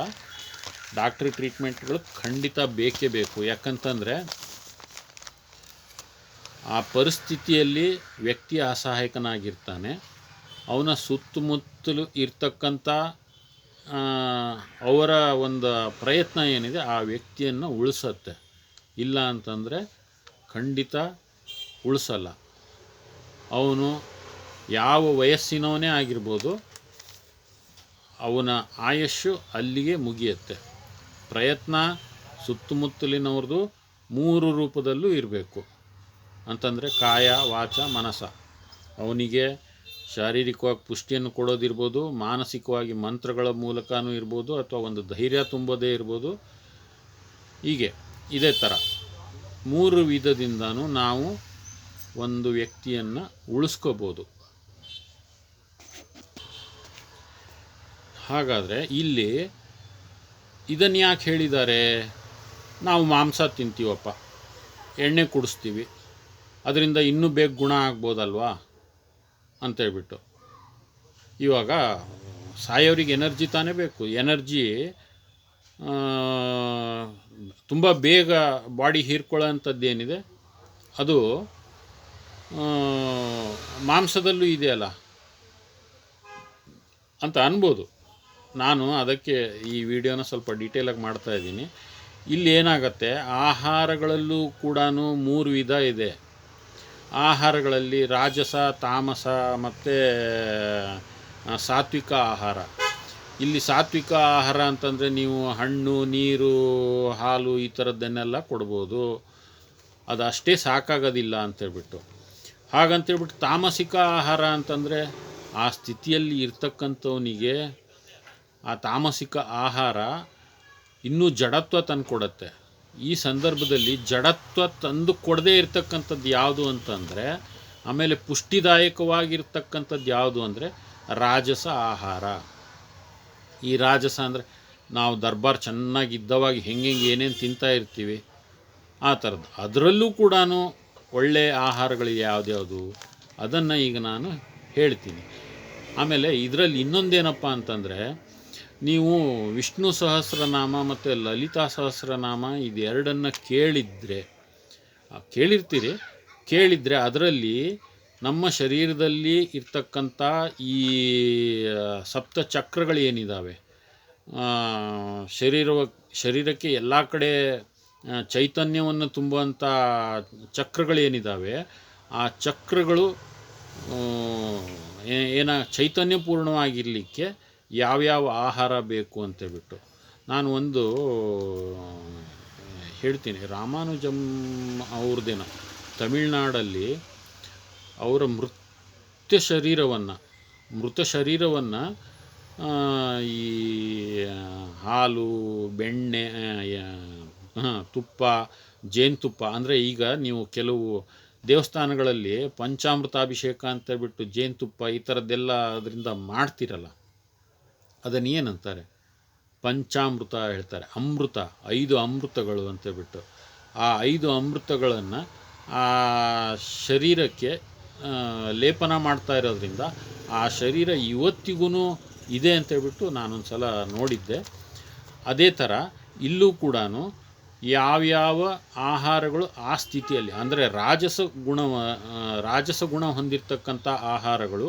ಡಾಕ್ಟ್ರಿ ಟ್ರೀಟ್ಮೆಂಟ್ಗಳು ಖಂಡಿತ ಬೇಕೇ ಬೇಕು. ಯಾಕಂತಂದರೆ ಆ ಪರಿಸ್ಥಿತಿಯಲ್ಲಿ ವ್ಯಕ್ತಿ ಅಸಹಾಯಕನಾಗಿರ್ತಾನೆ. ಅವನ ಸುತ್ತಮುತ್ತಲು ಇರ್ತಕ್ಕಂಥ ಅವರ ಒಂದು ಪ್ರಯತ್ನ ಏನಿದೆ ಆ ವ್ಯಕ್ತಿಯನ್ನು ಉಳಿಸತ್ತೆ. ಇಲ್ಲ ಅಂತಂದರೆ ಖಂಡಿತ ಉಳಿಸಲ್ಲ. ಅವನು ಯಾವ ವಯಸ್ಸಿನವನೇ ಆಗಿರ್ಬೋದು, ಅವನ ಆಯಸ್ಸು ಅಲ್ಲಿಗೆ ಮುಗಿಯುತ್ತೆ. ಪ್ರಯತ್ನ ಸುತ್ತಮುತ್ತಲಿನವ್ರದ್ದು 3 ರೂಪದಲ್ಲೂ ಇರಬೇಕು. ಅಂತಂದರೆ ಕಾಯ, ವಾಚ, ಮನಸ. ಅವನಿಗೆ ಶಾರೀರಿಕವಾಗಿ ಪುಷ್ಟಿಯನ್ನು ಕೊಡೋದಿರ್ಬೋದು, ಮಾನಸಿಕವಾಗಿ ಮಂತ್ರಗಳ ಮೂಲಕನೂ ಇರ್ಬೋದು, ಅಥವಾ ಒಂದು ಧೈರ್ಯ ತುಂಬೋದೇ ಇರ್ಬೋದು. ಹೀಗೆ ಇದೇ ಥರ 3 ವಿಧದಿಂದನೂ ನಾವು ಒಂದು ವ್ಯಕ್ತಿಯನ್ನು ಉಳಿಸ್ಕೋಬೋದು. ಹಾಗಾದರೆ ಇಲ್ಲಿ ಇದನ್ನು ಯಾಕೆ ಹೇಳಿದ್ದಾರೆ? ನಾವು ಮಾಂಸ ತಿಂತೀವಪ್ಪ, ಎಣ್ಣೆ ಕುಡಿಸ್ತೀವಿ, ಅದರಿಂದ ಇನ್ನೂ ಬೇಗ ಗುಣ ಆಗ್ಬೋದಲ್ವಾ ಅಂತೇಳ್ಬಿಟ್ಟು. ಇವಾಗ ಸಾಯೋರಿಗೆ ಎನರ್ಜಿ ತಾನೇ ಬೇಕು. ಎನರ್ಜಿ ತುಂಬ ಬೇಗ ಬಾಡಿ ಹೀರ್ಕೊಳ್ಳೋ ಅಂಥದ್ದೇನಿದೆ ಅದು ಮಾಂಸದಲ್ಲೂ ಇದೆಯಲ್ಲ ಅಂತ ಅನ್ಬೋದು. ನಾನು ಅದಕ್ಕೆ ಈ ವಿಡಿಯೋನ ಸ್ವಲ್ಪ ಡೀಟೇಲಾಗಿ ಮಾಡ್ತಾಯಿದ್ದೀನಿ. ಇಲ್ಲಿ ಏನಾಗುತ್ತೆ, ಆಹಾರಗಳಲ್ಲೂ ಕೂಡ 3 ವಿಧ ಇದೆ. ಆಹಾರಗಳಲ್ಲಿ ರಾಜಸ, ತಾಮಸ ಮತ್ತು ಸಾತ್ವಿಕ ಆಹಾರ. ಇಲ್ಲಿ ಸಾತ್ವಿಕ ಆಹಾರ ಅಂತಂದರೆ ನೀವು ಹಣ್ಣು, ನೀರು, ಹಾಲು ಈ ಥರದ್ದನ್ನೆಲ್ಲ ಕೊಡ್ಬೋದು. ಅದು ಅಷ್ಟೇ ಸಾಕಾಗೋದಿಲ್ಲ ಅಂತೇಳ್ಬಿಟ್ಟು. ಹಾಗಂತೇಳ್ಬಿಟ್ಟು ತಾಮಸಿಕ ಆಹಾರ ಅಂತಂದರೆ ಆ ಸ್ಥಿತಿಯಲ್ಲಿ ಇರ್ತಕ್ಕಂಥವನಿಗೆ ಆ ತಾಮಸಿಕ ಆಹಾರ ಇನ್ನೂ ಜಡತ್ವ ತಂದು ಕೊಡುತ್ತೆ. ಈ ಸಂದರ್ಭದಲ್ಲಿ ಜಡತ್ವ ತಂದು ಕೊಡದೇ ಇರ್ತಕ್ಕಂಥದ್ದು ಯಾವುದು ಅಂತಂದರೆ, ಆಮೇಲೆ ಪುಷ್ಟಿದಾಯಕವಾಗಿರ್ತಕ್ಕಂಥದ್ದು ಯಾವುದು ಅಂದರೆ ರಾಜಸ ಆಹಾರ. ಈ ರಾಜಸ ಅಂದರೆ ನಾವು ದರ್ಬಾರ್ ಚೆನ್ನಾಗಿದ್ದವಾಗ ಹೆಂಗೆ ಏನೇನು ತಿಂತಾ ಇರ್ತೀವಿ ಆ ಥರದ್ದು. ಅದರಲ್ಲೂ ಕೂಡ ಒಳ್ಳೆಯ ಆಹಾರಗಳು ಯಾವ್ದ್ಯಾವುದು ಅದನ್ನು ಈಗ ನಾನು ಹೇಳ್ತೀನಿ. ಆಮೇಲೆ ಇದರಲ್ಲಿ ಇನ್ನೊಂದೇನಪ್ಪ ಅಂತಂದರೆ, ನೀವು ವಿಷ್ಣು ಸಹಸ್ರನಾಮ ಮತ್ತು ಲಲಿತಾ ಸಹಸ್ರನಾಮ ಇದೆರಡನ್ನು ಕೇಳಿದರೆ ಅದರಲ್ಲಿ ನಮ್ಮ ಶರೀರದಲ್ಲಿ ಇರ್ತಕ್ಕಂಥ ಈ ಸಪ್ತ ಚಕ್ರಗಳೇನಿದ್ದಾವೆ, ಶರೀರಕ್ಕೆ ಎಲ್ಲ ಕಡೆ ಚೈತನ್ಯವನ್ನು ತುಂಬುವಂಥ ಚಕ್ರಗಳೇನಿದ್ದಾವೆ, ಆ ಚಕ್ರಗಳು ಚೈತನ್ಯಪೂರ್ಣವಾಗಿರಲಿಕ್ಕೆ ಯಾವ್ಯಾವ ಆಹಾರ ಬೇಕು ಅಂತೇಳ್ಬಿಟ್ಟು ನಾನು ಒಂದು ಹೇಳ್ತೀನಿ. ರಾಮಾನುಜಂ ಅವ್ರದ್ದೇನೋ ತಮಿಳ್ನಾಡಲ್ಲಿ ಅವರ ಮೃತ ಶರೀರವನ್ನು ಈ ಹಾಲು, ಬೆಣ್ಣೆ, ತುಪ್ಪ, ಜೇನುತುಪ್ಪ ಅಂದರೆ ಈಗ ನೀವು ಕೆಲವು ದೇವಸ್ಥಾನಗಳಲ್ಲಿ ಪಂಚಾಮೃತಾಭಿಷೇಕ ಅಂತೇಳ್ಬಿಟ್ಟು ಜೇನುತುಪ್ಪ ಈ ಥರದ್ದೆಲ್ಲ ಅದರಿಂದ ಮಾಡ್ತಿರಲ್ಲ, ಅದನ್ನು ಏನಂತಾರೆ? ಪಂಚಾಮೃತ ಹೇಳ್ತಾರೆ. ಅಮೃತ, 5 ಅಮೃತಗಳು ಅಂತೇಳ್ಬಿಟ್ಟು ಆ 5 ಅಮೃತಗಳನ್ನು ಆ ಶರೀರಕ್ಕೆ ಲೇಪನ ಮಾಡ್ತಾ ಇರೋದ್ರಿಂದ ಆ ಶರೀರ ಇವತ್ತಿಗೂ ಇದೆ ಅಂತೇಳ್ಬಿಟ್ಟು ನಾನೊಂದು ಸಲ ನೋಡಿದ್ದೆ. ಅದೇ ಥರ ಇಲ್ಲೂ ಕೂಡ ಯಾವ್ಯಾವ ಆಹಾರಗಳು ಆ ಸ್ಥಿತಿಯಲ್ಲಿ ಅಂದರೆ ರಾಜಸ ಗುಣ ಹೊಂದಿರತಕ್ಕಂಥ ಆಹಾರಗಳು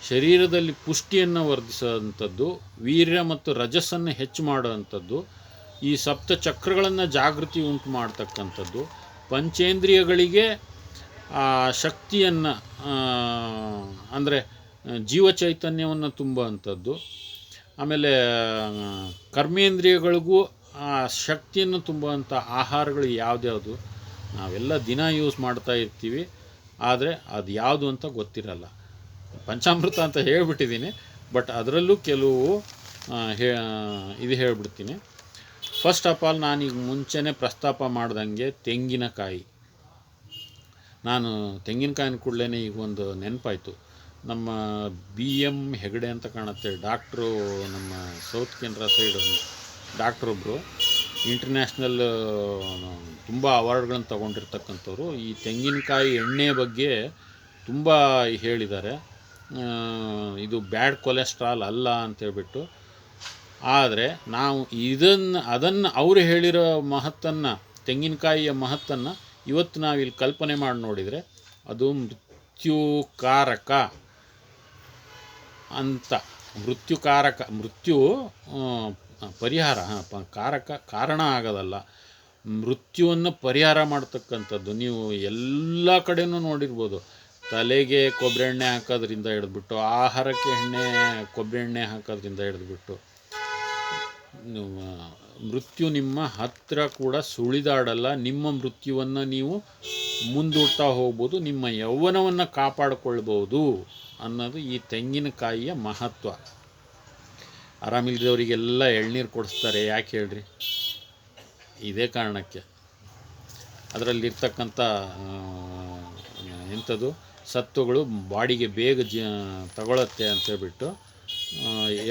ಶರೀರದಲ್ಲಿ ಪುಷ್ಟಿಯನ್ನು ವರ್ಧಿಸುವಂಥದ್ದು, ವೀರ್ಯ ಮತ್ತು ರಜಸ್ಸನ್ನು ಹೆಚ್ಚು ಮಾಡುವಂಥದ್ದು, ಈ ಸಪ್ತ ಚಕ್ರಗಳನ್ನು ಜಾಗೃತಿ ಉಂಟು ಮಾಡ್ತಕ್ಕಂಥದ್ದು, ಪಂಚೇಂದ್ರಿಯಗಳಿಗೆ ಶಕ್ತಿಯನ್ನು ಅಂದರೆ ಜೀವಚೈತನ್ಯವನ್ನು ತುಂಬುವಂಥದ್ದು, ಆಮೇಲೆ ಕರ್ಮೇಂದ್ರಿಯಗಳಿಗೂ ಶಕ್ತಿಯನ್ನು ತುಂಬುವಂಥ ಆಹಾರಗಳು ಯಾವ್ದ್ಯಾವುದು ನಾವೆಲ್ಲ ದಿನ ಯೂಸ್ ಮಾಡ್ತಾ ಇರ್ತೀವಿ, ಆದರೆ ಅದು ಯಾವುದು ಅಂತ ಗೊತ್ತಿರಲ್ಲ. ಪಂಚಾಮೃತ ಅಂತ ಹೇಳಿಬಿಟ್ಟಿದ್ದೀನಿ, ಬಟ್ ಅದರಲ್ಲೂ ಕೆಲವು ಇದು ಹೇಳಿಬಿಡ್ತೀನಿ. ಫಸ್ಟ್ ಆಫ್ ಆಲ್ ನಾನೀಗ ಮುಂಚೆನೇ ಪ್ರಸ್ತಾಪ ಮಾಡ್ದಂಗೆ ತೆಂಗಿನಕಾಯಿ. ನಾನು ತೆಂಗಿನಕಾಯಿನ ಕೂಡಲೇ ಈಗ ಒಂದು ನೆನಪಾಯಿತು. ನಮ್ಮ BM ಹೆಗಡೆ ಅಂತ ಕಾಣುತ್ತೆ, ಡಾಕ್ಟ್ರು, ನಮ್ಮ ಸೌತ್ ಕೆನರಾ ಸೈಡ್ ಡಾಕ್ಟ್ರೊಬ್ಬರು, ಇಂಟರ್ನ್ಯಾಷನಲ್ ತುಂಬ ಅವಾರ್ಡ್ಗಳನ್ನು ತಗೊಂಡಿರ್ತಕ್ಕಂಥವ್ರು. ಈ ತೆಂಗಿನಕಾಯಿ ಎಣ್ಣೆ ಬಗ್ಗೆ ತುಂಬ ಹೇಳಿದ್ದಾರೆ. ಇದು ಬ್ಯಾಡ್ ಕೊಲೆಸ್ಟ್ರಾಲ್ ಅಲ್ಲ ಅಂತೇಳ್ಬಿಟ್ಟು. ಆದರೆ ನಾವು ಅದನ್ನು ಅವರು ಹೇಳಿರೋ ಮಹತ್ತನ್ನು, ತೆಂಗಿನಕಾಯಿಯ ಮಹತ್ತನ್ನು ಇವತ್ತು ನಾವಿಲ್ಲಿ ಕಲ್ಪನೆ ಮಾಡಿ ನೋಡಿದರೆ ಅದು ಮೃತ್ಯುಕಾರಕ ಅಂತ. ಮೃತ್ಯು ಪರಿಹಾರ, ಕಾರಣ ಆಗೋದಲ್ಲ, ಮೃತ್ಯುವನ್ನು ಪರಿಹಾರ ಮಾಡ್ತಕ್ಕಂಥದ್ದು. ನೀವು ಎಲ್ಲ ಕಡೆಯೂ ನೋಡಿರ್ಬೋದು, ತಲೆಗೆ ಕೊಬ್ಬರಿ ಎಣ್ಣೆ ಹಾಕೋದ್ರಿಂದ ಹಿಡಿದ್ಬಿಟ್ಟು, ಆಹಾರಕ್ಕೆ ಕೊಬ್ಬರಿ ಎಣ್ಣೆ ಹಾಕೋದ್ರಿಂದ ಹಿಡಿದ್ಬಿಟ್ಟು, ಮೃತ್ಯು ನಿಮ್ಮ ಹತ್ತಿರ ಕೂಡ ಸುಳಿದಾಡಲ್ಲ. ನಿಮ್ಮ ಮೃತ್ಯುವನ್ನು ನೀವು ಮುಂದೂಡ್ತಾ ಹೋಗ್ಬೋದು, ನಿಮ್ಮ ಯೌವನವನ್ನು ಕಾಪಾಡಿಕೊಳ್ಬೋದು ಅನ್ನೋದು ಈ ತೆಂಗಿನಕಾಯಿಯ ಮಹತ್ವ. ಆರಾಮಿಲ್ದವರಿಗೆಲ್ಲ ಎಳ್ನೀರು ಕೊಡಿಸ್ತಾರೆ, ಯಾಕೆ ಹೇಳ್ರಿ? ಇದೇ ಕಾರಣಕ್ಕೆ. ಅದರಲ್ಲಿರ್ತಕ್ಕಂಥ ಎಂಥದ್ದು ಸತ್ವಗಳು ಬಾಡಿಗೆ ಬೇಗ ತಗೊಳತ್ತೆ ಅಂತೇಳ್ಬಿಟ್ಟು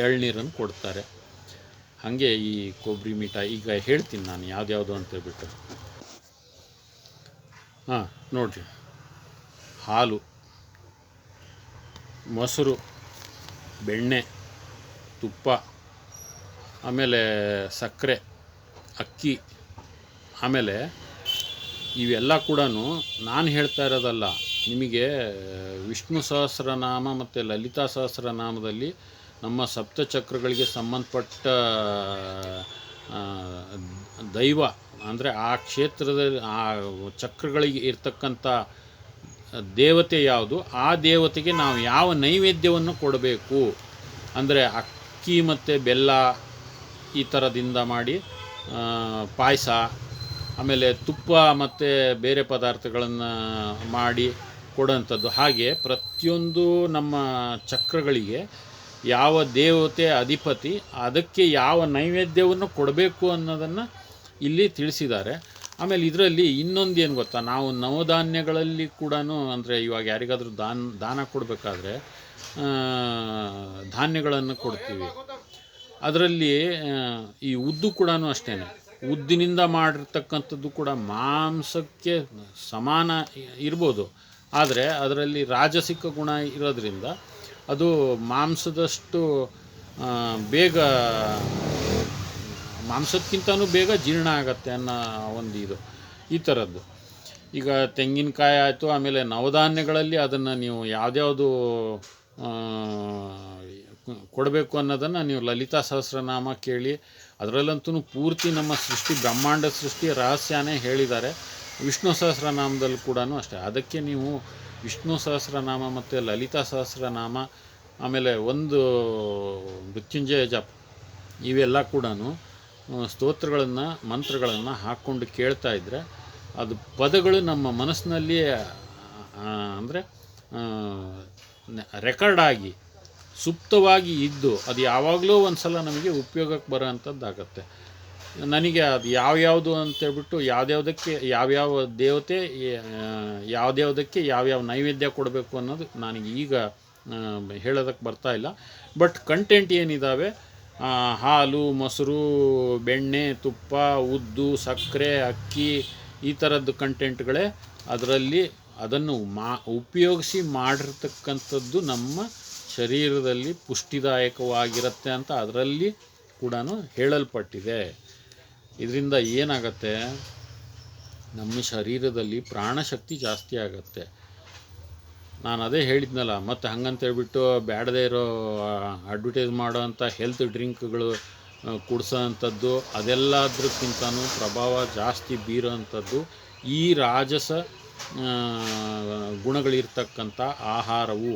ಎಳ್ನೀರನ್ನು ಕೊಡ್ತಾರೆ. ಹಾಗೆ ಈ ಕೊಬ್ಬರಿ ಮಿಠಾಯಿ ಈಗ ಹೇಳ್ತೀನಿ ನಾನು ಯಾವ್ದ್ಯಾವುದು ಅಂತೇಳ್ಬಿಟ್ಟು. ನೋಡಿರಿ, ಹಾಲು, ಮೊಸರು, ಬೆಣ್ಣೆ, ತುಪ್ಪ, ಆಮೇಲೆ ಸಕ್ಕರೆ, ಅಕ್ಕಿ, ಆಮೇಲೆ ಇವೆಲ್ಲ ಕೂಡ ನಾನು ಹೇಳ್ತಾ ಇರೋದಲ್ಲ. ನಿಮಗೆ ವಿಷ್ಣು ಸಹಸ್ರನಾಮ ಮತ್ತು ಲಲಿತಾ ಸಹಸ್ರನಾಮದಲ್ಲಿ ನಮ್ಮ ಸಪ್ತಚಕ್ರಗಳಿಗೆ ಸಂಬಂಧಪಟ್ಟ ದೈವ ಅಂದರೆ ಆ ಕ್ಷೇತ್ರದಲ್ಲಿ ಆ ಚಕ್ರಗಳಿಗೆ ಇರ್ತಕ್ಕಂಥ ದೇವತೆ ಯಾವುದು, ಆ ದೇವತೆಗೆ ನಾವು ಯಾವ ನೈವೇದ್ಯವನ್ನು ಕೊಡಬೇಕು ಅಂದರೆ ಅಕ್ಕಿ ಮತ್ತು ಬೆಲ್ಲ ಈ ಥರದಿಂದ ಮಾಡಿ ಪಾಯಸ, ಆಮೇಲೆ ತುಪ್ಪ ಮತ್ತು ಬೇರೆ ಪದಾರ್ಥಗಳನ್ನು ಮಾಡಿ ಕೊಡೋಂಥದ್ದು. ಹಾಗೆ ಪ್ರತಿಯೊಂದು ನಮ್ಮ ಚಕ್ರಗಳಿಗೆ ಯಾವ ದೇವತೆ ಅಧಿಪತಿ, ಅದಕ್ಕೆ ಯಾವ ನೈವೇದ್ಯವನ್ನು ಕೊಡಬೇಕು ಅನ್ನೋದನ್ನು ಇಲ್ಲಿ ತಿಳಿಸಿದ್ದಾರೆ. ಆಮೇಲೆ ಇದರಲ್ಲಿ ಇನ್ನೊಂದು ಏನು ಗೊತ್ತಾ, ನಾವು ನವಧಾನ್ಯಗಳಲ್ಲಿ ಕೂಡ ಅಂದರೆ ಇವಾಗ ಯಾರಿಗಾದರೂ ದಾನ ಕೊಡಬೇಕಾದ್ರೆ ಧಾನ್ಯಗಳನ್ನು ಕೊಡ್ತೀವಿ. ಅದರಲ್ಲಿ ಈ ಉದ್ದು ಕೂಡ ಅಷ್ಟೇ, ಉದ್ದಿನಿಂದ ಮಾಡಿರ್ತಕ್ಕಂಥದ್ದು ಕೂಡ ಮಾಂಸಕ್ಕೆ ಸಮಾನ ಇರ್ಬೋದು, ಆದರೆ ಅದರಲ್ಲಿ ರಾಜಸಿಕ ಗುಣ ಇರೋದ್ರಿಂದ ಅದು ಮಾಂಸದಷ್ಟು ಬೇಗ, ಮಾಂಸಕ್ಕಿಂತನೂ ಬೇಗ ಜೀರ್ಣ ಆಗತ್ತೆ ಅನ್ನೋ ಒಂದು ಇದು ಈ ಥರದ್ದು. ಈಗ ತೆಂಗಿನಕಾಯಿ ಆಯಿತು, ಆಮೇಲೆ ನವಧಾನ್ಯಗಳಲ್ಲಿ ಅದನ್ನು ನೀವು ಯಾವ್ದ್ಯಾವುದು ಕೊಡಬೇಕು ಅನ್ನೋದನ್ನು ನೀವು ಲಲಿತಾ ಸಹಸ್ರನಾಮ ಕೇಳಿ. ಅದರಲ್ಲಂತೂ ಪೂರ್ತಿ ನಮ್ಮ ಸೃಷ್ಟಿ, ಬ್ರಹ್ಮಾಂಡ ಸೃಷ್ಟಿ ರಹಸ್ಯನೇ ಹೇಳಿದ್ದಾರೆ. ವಿಷ್ಣು ಸಹಸ್ರನಾಮದಲ್ಲಿ ಕೂಡ ಅಷ್ಟೇ. ಅದಕ್ಕೆ ನೀವು ವಿಷ್ಣು ಸಹಸ್ರನಾಮ ಮತ್ತು ಲಲಿತಾ ಸಹಸ್ರನಾಮ, ಆಮೇಲೆ ಒಂದು ಮೃತ್ಯುಂಜಯ ಜಪ, ಇವೆಲ್ಲ ಕೂಡ ಸ್ತೋತ್ರಗಳನ್ನು ಮಂತ್ರಗಳನ್ನು ಹಾಕ್ಕೊಂಡು ಕೇಳ್ತಾ ಇದ್ದರೆ ಅದು ಪದಗಳು ನಮ್ಮ ಮನಸ್ಸಿನಲ್ಲಿ ಅಂದರೆ ರೆಕಾರ್ಡ್ ಆಗಿ ಸುಪ್ತವಾಗಿ ಇದ್ದು ಅದು ಯಾವಾಗಲೂ ಒಂದು ಸಲ ನಮಗೆ ಉಪಯೋಗಕ್ಕೆ ಬರೋವಂಥದ್ದಾಗತ್ತೆ. ನನಗೆ ಅದು ಯಾವ್ಯಾವುದು ಅಂತೇಳ್ಬಿಟ್ಟು ಯಾವ್ಯಾವುದಕ್ಕೆ ಯಾವ್ಯಾವ ದೇವತೆ ಯಾವ್ದ್ಯಾವುದಕ್ಕೆ ಯಾವ್ಯಾವ ನೈವೇದ್ಯ ಕೊಡಬೇಕು ಅನ್ನೋದು ನನಗೆ ಈಗ ಹೇಳೋದಕ್ಕೆ ಬರ್ತಾಯಿಲ್ಲ. ಬಟ್ ಕಂಟೆಂಟ್ ಏನಿದ್ದಾವೆ, ಹಾಲು, ಮೊಸರು, ಬೆಣ್ಣೆ, ತುಪ್ಪ, ಉದ್ದು, ಸಕ್ಕರೆ, ಅಕ್ಕಿ, ಈ ಥರದ್ದು ಕಂಟೆಂಟ್ಗಳೇ ಅದರಲ್ಲಿ ಅದನ್ನು ಉಪಯೋಗಿಸಿ ಮಾಡಿರ್ತಕ್ಕಂಥದ್ದು ನಮ್ಮ ಶರೀರದಲ್ಲಿ ಪುಷ್ಟಿದಾಯಕವಾಗಿರುತ್ತೆ ಅಂತ ಅದರಲ್ಲಿ ಕೂಡ ಹೇಳಲ್ಪಟ್ಟಿದೆ. ಇದರಿಂದ ಏನಾಗತ್ತೆ, ನಮ್ಮ ಶರೀರದಲ್ಲಿ ಪ್ರಾಣಶಕ್ತಿ ಜಾಸ್ತಿ ಆಗತ್ತೆ. ನಾನು ಅದೇ ಹೇಳಿದ್ನಲ್ಲ, ಮತ್ತು ಹಂಗಂತೇಳ್ಬಿಟ್ಟು ಬೇಡದೇ ಇರೋ ಅಡ್ವರ್ಟೈಸ್ ಮಾಡೋವಂಥ ಹೆಲ್ತ್ ಡ್ರಿಂಕ್ಗಳು ಕುಡಿಸೋ ಅಂಥದ್ದು ಅದೆಲ್ಲದಕ್ಕಿಂತನೂ ಪ್ರಭಾವ ಜಾಸ್ತಿ ಬೀರೋ ಅಂಥದ್ದು ಈ ರಾಜಸ ಗುಣಗಳಿರ್ತಕ್ಕಂಥ ಆಹಾರವು.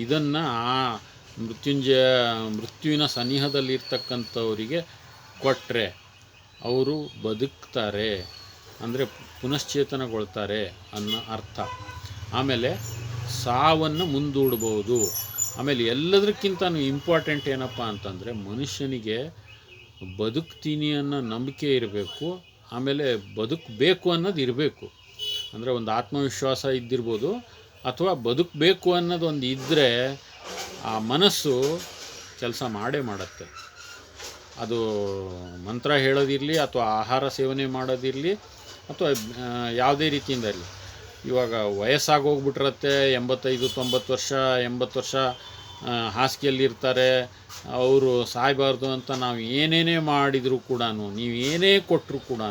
ಇದನ್ನು ಆ ಮೃತ್ಯುವಿನ ಸನಿಹದಲ್ಲಿರ್ತಕ್ಕಂಥವರಿಗೆ ಕೊಟ್ಟರೆ ಅವರು ಬದುಕ್ತಾರೆ, ಅಂದರೆ ಪುನಶ್ಚೇತನಗೊಳ್ತಾರೆ ಅನ್ನೋ ಅರ್ಥ. ಆಮೇಲೆ ಸಾವನ್ನು ಮುಂದೂಡ್ಬೋದು. ಆಮೇಲೆ ಎಲ್ಲದಕ್ಕಿಂತ ಇಂಪಾರ್ಟೆಂಟ್ ಏನಪ್ಪ ಅಂತಂದರೆ ಮನುಷ್ಯನಿಗೆ ಬದುಕ್ತೀನಿ ಅನ್ನೋ ನಂಬಿಕೆ ಇರಬೇಕು, ಆಮೇಲೆ ಬದುಕಬೇಕು ಅನ್ನೋದು ಇರಬೇಕು. ಅಂದರೆ ಒಂದು ಆತ್ಮವಿಶ್ವಾಸ ಇದ್ದಿರ್ಬೋದು, ಅಥವಾ ಬದುಕಬೇಕು ಅನ್ನೋದು ಒಂದು ಇದ್ದರೆ ಆ ಮನಸ್ಸು ಕೆಲಸ ಮಾಡೇ ಮಾಡುತ್ತೆ. ಅದು ಮಂತ್ರ ಹೇಳೋದಿರಲಿ, ಅಥವಾ ಆಹಾರ ಸೇವನೆ ಮಾಡೋದಿರಲಿ, ಅಥವಾ ಯಾವುದೇ ರೀತಿಯಿಂದ ಇರಲಿ. ಇವಾಗ ವಯಸ್ಸಾಗೋಗ್ಬಿಟ್ಟಿರತ್ತೆ, 85-90 ವರ್ಷ 80 ವರ್ಷ ಹಾಸಿಗೆಯಲ್ಲಿರ್ತಾರೆ. ಅವರು ಸಾಯಬಾರ್ದು ಅಂತ ನಾವು ಏನೇನೇ ಮಾಡಿದರೂ ಕೂಡ, ನೀವು ಏನೇ ಕೊಟ್ಟರು ಕೂಡ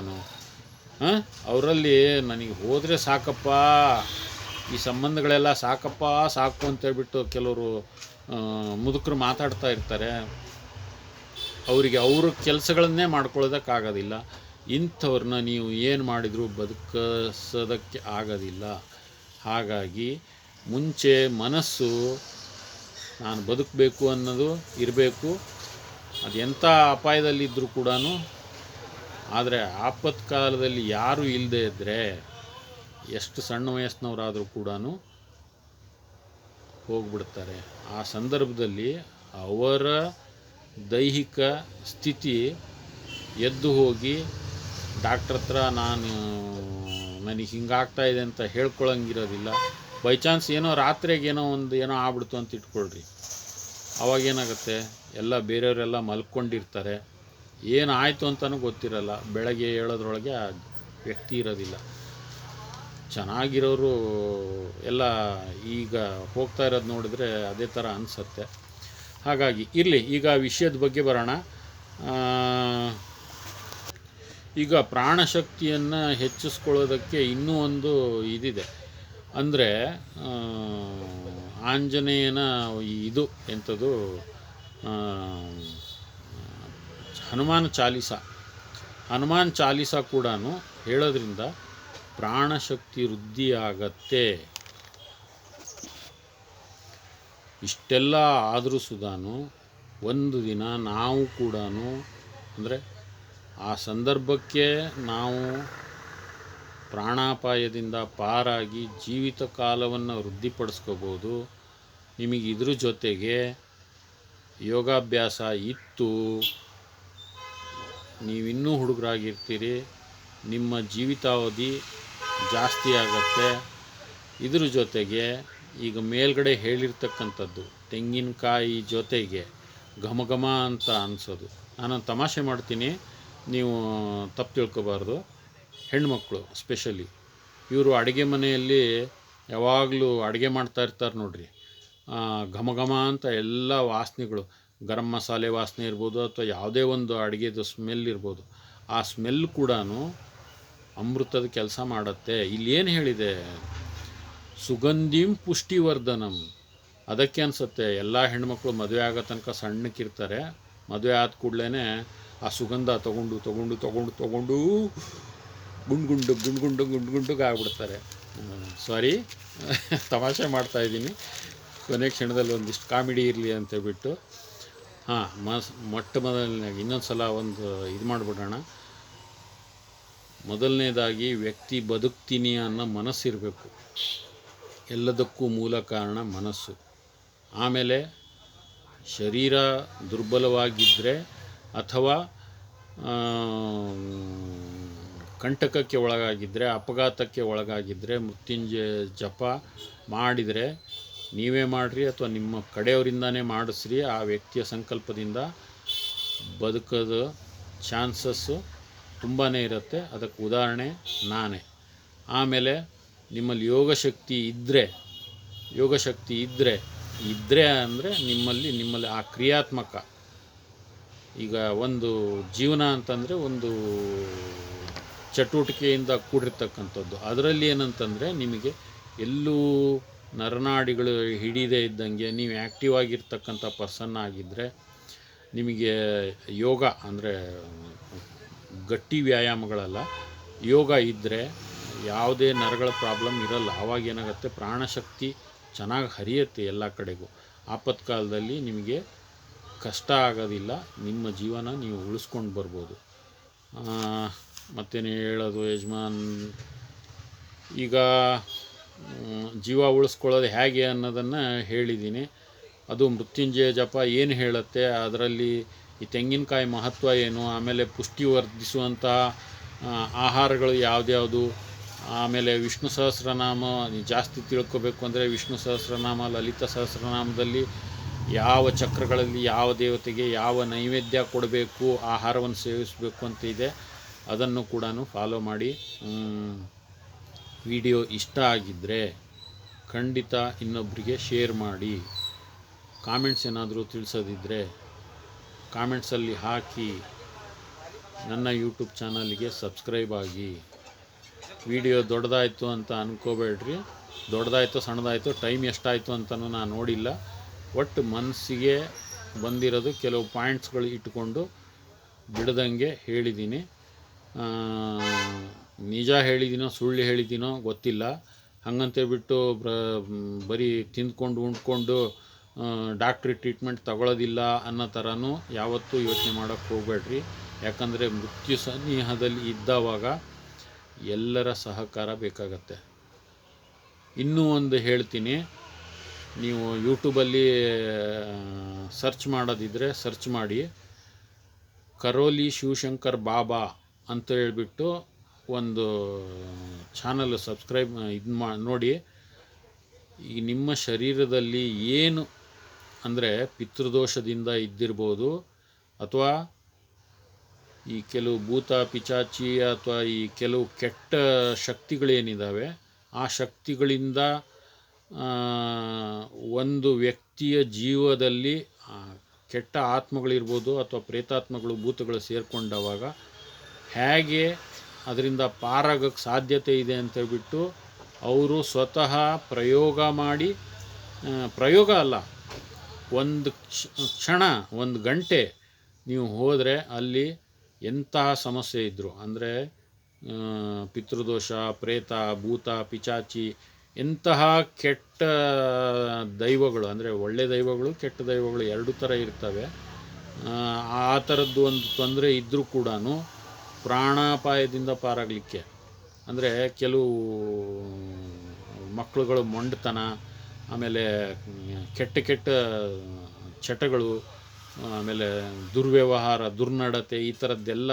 ಅವರಲ್ಲಿ ನನಗೆ ಹೋದರೆ ಸಾಕಪ್ಪ, ಈ ಸಂಬಂಧಗಳೆಲ್ಲ ಸಾಕಪ್ಪ ಸಾಕು ಅಂತೇಳ್ಬಿಟ್ಟು ಕೆಲವರು ಮುದುಕರು ಮಾತಾಡ್ತಾ ಇರ್ತಾರೆ. ಅವರಿಗೆ ಅವ್ರ ಕೆಲಸಗಳನ್ನೇ ಮಾಡ್ಕೊಳ್ಳೋದಕ್ಕಾಗೋದಿಲ್ಲ. ಇಂಥವ್ರನ್ನ ನೀವು ಏನು ಮಾಡಿದರೂ ಬದುಕಿಸೋದಕ್ಕೆ ಆಗೋದಿಲ್ಲ. ಹಾಗಾಗಿ ಮುಂಚೆ ಮನಸ್ಸು ನಾನು ಬದುಕಬೇಕು ಅನ್ನೋದು ಇರಬೇಕು. ಅದು ಎಂಥ ಅಪಾಯದಲ್ಲಿದ್ದರೂ ಕೂಡ, ಆದರೆ ಆಪತ್ಕಾಲದಲ್ಲಿ ಯಾರೂ ಇಲ್ಲದೆ ಇದ್ದರೆ ಎಷ್ಟು ಸಣ್ಣ ವಯಸ್ಸಿನವರಾದರೂ ಕೂಡ ಹೋಗ್ಬಿಡ್ತಾರೆ. ಆ ಸಂದರ್ಭದಲ್ಲಿ ಅವರ ದೈಹಿಕ ಸ್ಥಿತಿ ಎದ್ದು ಹೋಗಿ ಡಾಕ್ಟ್ರ್ ಹತ್ರ ನನಗೆ ಹಿಂಗಾಗ್ತಾಯಿದೆ ಅಂತ ಹೇಳ್ಕೊಳಂಗಿರೋದಿಲ್ಲ. ಬೈ ಚಾನ್ಸ್ ಏನೋ ರಾತ್ರಿಗೆ ಏನೋ ಆಗ್ಬಿಡ್ತು ಅಂತ ಇಟ್ಕೊಳ್ರಿ, ಅವಾಗೇನಾಗುತ್ತೆ, ಎಲ್ಲ ಬೇರೆಯವರೆಲ್ಲ ಮಲ್ಕೊಂಡಿರ್ತಾರೆ, ಏನಾಯಿತು ಅಂತಲೂ ಗೊತ್ತಿರಲ್ಲ. ಬೆಳಗ್ಗೆ ಹೇಳೋದ್ರೊಳಗೆ ಆ ವ್ಯಕ್ತಿ ಇರೋದಿಲ್ಲ. ಚೆನ್ನಾಗಿರೋರು ಎಲ್ಲ ಈಗ ಹೋಗ್ತಾ ಇರೋದು ನೋಡಿದ್ರೆ ಅದೇ ಥರ ಅನಿಸುತ್ತೆ. ಹಾಗಾಗಿ ಇರಲಿ, ಈಗ ವಿಷಯದ ಬಗ್ಗೆ ಬರೋಣ. ಈಗ ಪ್ರಾಣಶಕ್ತಿಯನ್ನು ಹೆಚ್ಚಿಸ್ಕೊಳ್ಳೋದಕ್ಕೆ ಇನ್ನೂ ಒಂದು ಇದಿದೆ. ಅಂದರೆ ಆಂಜನೇಯನ ಇದು ಎಂಥದ್ದು, ಹನುಮಾನ್ ಚಾಲೀಸ ಕೂಡ ಹೇಳೋದ್ರಿಂದ ಪ್ರಾಣಶಕ್ತಿ ವೃದ್ಧಿ ಆಗತ್ತೆ. ಇಷ್ಟೆಲ್ಲ ಆದರೂ ಸುಧಾನು ಒಂದು ದಿನ ನಾವು ಕೂಡ, ಅಂದರೆ ಆ ಸಂದರ್ಭಕ್ಕೆ ನಾವು ಪ್ರಾಣಾಪಾಯದಿಂದ ಪಾರಾಗಿ ಜೀವಿತ ಕಾಲವನ್ನು ವೃದ್ಧಿಪಡಿಸ್ಕೋಬೋದು. ನಿಮಗೆ ಇದ್ರ ಜೊತೆಗೆ ಯೋಗಾಭ್ಯಾಸ ಇತ್ತು, ನೀವಿನ್ನೂ ಹುಡುಗರಾಗಿರ್ತೀರಿ, ನಿಮ್ಮ ಜೀವಿತಾವಧಿ ಜಾಸ್ತಿ ಆಗತ್ತೆ. ಇದ್ರ ಜೊತೆಗೆ ಈಗ ಮೇಲ್ಗಡೆ ಹೇಳಿರ್ತಕ್ಕಂಥದ್ದು ತೆಂಗಿನಕಾಯಿ ಜೊತೆಗೆ ಘಮ ಘಮ ಅಂತ ಅನಿಸೋದು. ನಾನು ತಮಾಷೆ ಮಾಡ್ತೀನಿ, ನೀವು ತಪ್ಪು ತಿಳ್ಕೊಬಾರ್ದು. ಹೆಣ್ಮಕ್ಳು ಸ್ಪೆಷಲಿ ಇವರು ಅಡುಗೆ ಮನೆಯಲ್ಲಿ ಯಾವಾಗಲೂ ಅಡುಗೆ ಮಾಡ್ತಾ ಇರ್ತಾರೆ ನೋಡ್ರಿ, ಘಮ ಘಮ ಅಂತ ಎಲ್ಲ ವಾಸನೆಗಳು, ಗರಂ ಮಸಾಲೆ ವಾಸನೆ ಇರ್ಬೋದು, ಅಥವಾ ಯಾವುದೇ ಒಂದು ಅಡುಗೆದು ಸ್ಮೆಲ್ ಇರ್ಬೋದು. ಆ ಸ್ಮೆಲ್ ಕೂಡ ಅಮೃತದ ಕೆಲಸ ಮಾಡುತ್ತೆ. ಇಲ್ಲೇನು ಹೇಳಿದೆ, ಸುಗಂಧಿಂ ಪುಷ್ಟಿವರ್ಧನಂ. ಅದಕ್ಕೆ ಅನಿಸುತ್ತೆ ಎಲ್ಲ ಹೆಣ್ಮಕ್ಳು ಮದುವೆ ಆಗೋ ತನಕ ಸಣ್ಣಕ್ಕಿರ್ತಾರೆ, ಮದುವೆ ಆದ ಕೂಡಲೇ ಆ ಸುಗಂಧ ತೊಗೊಂಡು ಗುಂಡ್ಗುಂಡಿಗೆ ಆಗ್ಬಿಡ್ತಾರೆ. ಸಾರಿ, ತಮಾಷೆ ಮಾಡ್ತಾಯಿದ್ದೀನಿ. ಕೊನೆ ಕ್ಷಣದಲ್ಲಿ ಒಂದಿಷ್ಟು ಕಾಮಿಡಿ ಇರಲಿ ಅಂತೇಳ್ಬಿಟ್ಟು ಮೊಟ್ಟ ಮೊದಲನೇದಾಗಿ ಇನ್ನೊಂದು ಸಲ ಒಂದು ಇದು ಮಾಡಿಬಿಡೋಣ. ಮೊದಲನೇದಾಗಿ ವ್ಯಕ್ತಿ ಬದುಕ್ತೀನಿ ಅನ್ನೋ ಮನಸ್ಸಿರಬೇಕು. ಎಲ್ಲದಕ್ಕೂ ಮೂಲ ಕಾರಣ ಮನಸ್ಸು. ಆಮೇಲೆ ಶರೀರ ದುರ್ಬಲವಾಗಿದ್ದರೆ ಅಥವಾ ಕಂಟಕಕ್ಕೆ ಒಳಗಾಗಿದ್ದರೆ, ಅಪಘಾತಕ್ಕೆ ಒಳಗಾಗಿದ್ದರೆ ಮೃತ್ಯುಂಜಯ ಜಪ ಮಾಡಿದರೆ, ನೀವೇ ಮಾಡಿರಿ ಅಥವಾ ನಿಮ್ಮ ಕಡೆಯವರಿಂದನೇ ಮಾಡಿಸ್ರಿ, ಆ ವ್ಯಕ್ತಿಯ ಸಂಕಲ್ಪದಿಂದ ಬದುಕೋದು ಚಾನ್ಸಸ್ಸು ತುಂಬಾ ಇರುತ್ತೆ. ಅದಕ್ಕೆ ಉದಾಹರಣೆ ನಾನೇ. ಆಮೇಲೆ ನಿಮ್ಮಲ್ಲಿ ಯೋಗಶಕ್ತಿ ಇದ್ದರೆ ಅಂದರೆ ನಿಮ್ಮಲ್ಲಿ ಆ ಕ್ರಿಯಾತ್ಮಕ, ಈಗ ಒಂದು ಜೀವನ ಅಂತಂದರೆ ಒಂದು ಚಟುವಟಿಕೆಯಿಂದ ಕೂಡಿರ್ತಕ್ಕಂಥದ್ದು. ಅದರಲ್ಲಿ ಏನಂತಂದರೆ ನಿಮಗೆ ಎಲ್ಲೂ ನರನಾಡಿಗಳು ಹಿಡಿದೇ ಇದ್ದಂಗೆ ನೀವು ಆ್ಯಕ್ಟಿವ್ ಆಗಿರ್ತಕ್ಕಂಥ ಪರ್ಸನ್ ಆಗಿದ್ದರೆ ನಿಮಗೆ ಯೋಗ ಅಂದರೆ ಗಟ್ಟಿ ವ್ಯಾಯಾಮಗಳಲ್ಲ, ಯೋಗ ಇದ್ದರೆ ಯಾವುದೇ ನರಗಳ ಪ್ರಾಬ್ಲಮ್ ಇರಲ್ಲ. ಆವಾಗ ಏನಾಗುತ್ತೆ, ಪ್ರಾಣಶಕ್ತಿ ಚೆನ್ನಾಗಿ ಹರಿಯುತ್ತೆ ಎಲ್ಲ ಕಡೆಗೂ. ಆಪತ್ಕಾಲದಲ್ಲಿ ನಿಮಗೆ ಕಷ್ಟ ಆಗೋದಿಲ್ಲ, ನಿಮ್ಮ ಜೀವನ ನೀವು ಉಳಿಸ್ಕೊಂಡು ಬರ್ಬೋದು. ಮತ್ತೇನು ಹೇಳೋದು ಯಜಮಾನ್, ಈಗ ಜೀವ ಉಳಿಸ್ಕೊಳ್ಳೋದು ಹೇಗೆ ಅನ್ನೋದನ್ನು ಹೇಳಿದ್ದೀನಿ. ಅದು ಮೃತ್ಯುಂಜಯ ಜಪ ಏನು ಹೇಳುತ್ತೆ, ಅದರಲ್ಲಿ ಈ ತೆಂಗಿನಕಾಯಿ ಮಹತ್ವ ಏನು, ಆಮೇಲೆ ಪುಷ್ಟಿ ವರ್ಧಿಸುವಂಥ ಆಹಾರಗಳು ಯಾವ್ದ್ಯಾವುದು, ಆಮೇಲೆ ವಿಷ್ಣು ಸಹಸ್ರನಾಮ ಜಾಸ್ತಿ ತಿಳ್ಕೊಬೇಕು ಅಂದರೆ ವಿಷ್ಣು ಸಹಸ್ರನಾಮ, ಲಲಿತ ಸಹಸ್ರನಾಮದಲ್ಲಿ ಯಾವ ಚಕ್ರಗಳಲ್ಲಿ ಯಾವ ದೇವತೆಗೆ ಯಾವ ನೈವೇದ್ಯ ಕೊಡಬೇಕು, ಆಹಾರವನ್ನು ಸೇವಿಸಬೇಕು ಅಂತ ಇದೆ. ಅದನ್ನು ಕೂಡ ಫಾಲೋ ಮಾಡಿ. ವಿಡಿಯೋ ಇಷ್ಟ ಆಗಿದ್ದರೆ ಖಂಡಿತ ಇನ್ನೊಬ್ಬರಿಗೆ ಶೇರ್ ಮಾಡಿ. ಕಾಮೆಂಟ್ಸ್ ಏನಾದರೂ ತಿಳಿಸೋದಿದ್ದರೆ ಕಾಮೆಂಟ್ಸಲ್ಲಿ ಹಾಕಿ. ನನ್ನ ಯೂಟ್ಯೂಬ್ ಚಾನಲ್ಗೆ ಸಬ್ಸ್ಕ್ರೈಬ್ ಆಗಿ. ವಿಡಿಯೋ ದೊಡ್ಡದಾಯಿತು ಅಂತ ಅಂದ್ಕೋಬೇಡ್ರಿ, ದೊಡ್ಡದಾಯಿತು ಸಣ್ಣದಾಯಿತು ಟೈಮ್ ಎಷ್ಟಾಯಿತು ಅಂತಲೂ ನಾನು ನೋಡಿಲ್ಲ. ಒಟ್ಟು ಮನಸ್ಸಿಗೆ ಬಂದಿರೋದು ಕೆಲವು ಪಾಯಿಂಟ್ಸ್ಗಳು ಇಟ್ಕೊಂಡು ಬಿಡದಂಗೆ ಹೇಳಿದ್ದೀನಿ. ನಿಜ ಹೇಳಿದ್ದೀನೋ ಸುಳ್ಳು ಹೇಳಿದ್ದೀನೋ ಗೊತ್ತಿಲ್ಲ. ಹಾಗಂತೇಳ್ಬಿಟ್ಟು ಬರೀ ತಿಂದ್ಕೊಂಡು ಉಂಡ್ಕೊಂಡು ಡಾಕ್ಟ್ರಿ ಟ್ರೀಟ್ಮೆಂಟ್ ತಗೊಳ್ಳೋದಿಲ್ಲ ಅನ್ನೋ ಥರನೂ ಯಾವತ್ತೂ ಯೋಚನೆ ಮಾಡೋಕ್ಕೆ ಹೋಗಬೇಡ್ರಿ. ಯಾಕಂದರೆ ಮೃತ್ಯು ಸನ್ನಿಹದಲ್ಲಿ ಇದ್ದಾವಾಗ ಎಲ್ಲರ ಸಹಕಾರ ಬೇಕಾಗತ್ತೆ. ಇನ್ನೂ ಒಂದು ಹೇಳ್ತೀನಿ, ನೀವು ಯೂಟ್ಯೂಬಲ್ಲಿ ಸರ್ಚ್ ಮಾಡೋದಿದ್ದರೆ ಸರ್ಚ್ ಮಾಡಿ, ಕರೋಲಿ ಶಿವಶಂಕರ್ ಬಾಬಾ ಅಂತ ಹೇಳ್ಬಿಟ್ಟು ಒಂದು ಚಾನಲ್ ಸಬ್ಸ್ಕ್ರೈಬ್ ನೋಡಿ. ಈ ನಿಮ್ಮ ಶರೀರದಲ್ಲಿ ಏನು ಅಂದರೆ ಪಿತೃದೋಷದಿಂದ ಇದ್ದಿರ್ಬೋದು, ಅಥವಾ ಈ ಕೆಲವು ಭೂತ ಪಿಚಾಚಿ ಅಥವಾ ಈ ಕೆಲವು ಕೆಟ್ಟ ಶಕ್ತಿಗಳೇನಿದ್ದಾವೆ, ಆ ಶಕ್ತಿಗಳಿಂದ ಒಂದು ವ್ಯಕ್ತಿಯ ಜೀವದಲ್ಲಿ ಕೆಟ್ಟ ಆತ್ಮಗಳಿರ್ಬೋದು ಅಥವಾ ಪ್ರೇತಾತ್ಮಗಳು ಭೂತಗಳು ಸೇರಿಕೊಂಡವಾಗ ಹೇಗೆ ಅದರಿಂದ ಪಾರಾಗೋಕ್ಕೆ ಸಾಧ್ಯತೆ ಇದೆ ಅಂತೇಳ್ಬಿಟ್ಟು ಅವರು ಸ್ವತಃ ಪ್ರಯೋಗ ಮಾಡಿ, ಪ್ರಯೋಗ ಅಲ್ಲ, ಒಂದು ಕ್ಷಣ ಒಂದು ಗಂಟೆ ನೀವು ಹೋದರೆ ಅಲ್ಲಿ ಎಂತಹ ಸಮಸ್ಯೆ ಇದ್ದರು ಅಂದರೆ ಪಿತೃದೋಷ, ಪ್ರೇತ, ಭೂತ, ಪಿಚಾಚಿ, ಎಂತಹ ಕೆಟ್ಟ ದೈವಗಳು ಅಂದರೆ ಒಳ್ಳೆ ದೈವಗಳು ಕೆಟ್ಟ ದೈವಗಳು ಎರಡು ಥರ ಇರ್ತವೆ. ಆ ಥರದ್ದು ಒಂದು ತೊಂದರೆ ಇದ್ದರೂ ಕೂಡ ಪ್ರಾಣಾಪಾಯದಿಂದ ಪಾರಾಗಲಿಕ್ಕೆ ಅಂದರೆ ಕೆಲವು ಮಕ್ಕಳುಗಳು ಮೊಂಡತನ, ಆಮೇಲೆ ಕೆಟ್ಟ ಕೆಟ್ಟ ಚಟಗಳು, ಆಮೇಲೆ ದುರ್ವ್ಯವಹಾರ, ದುರ್ನಡತೆ, ಈ ಥರದ್ದೆಲ್ಲ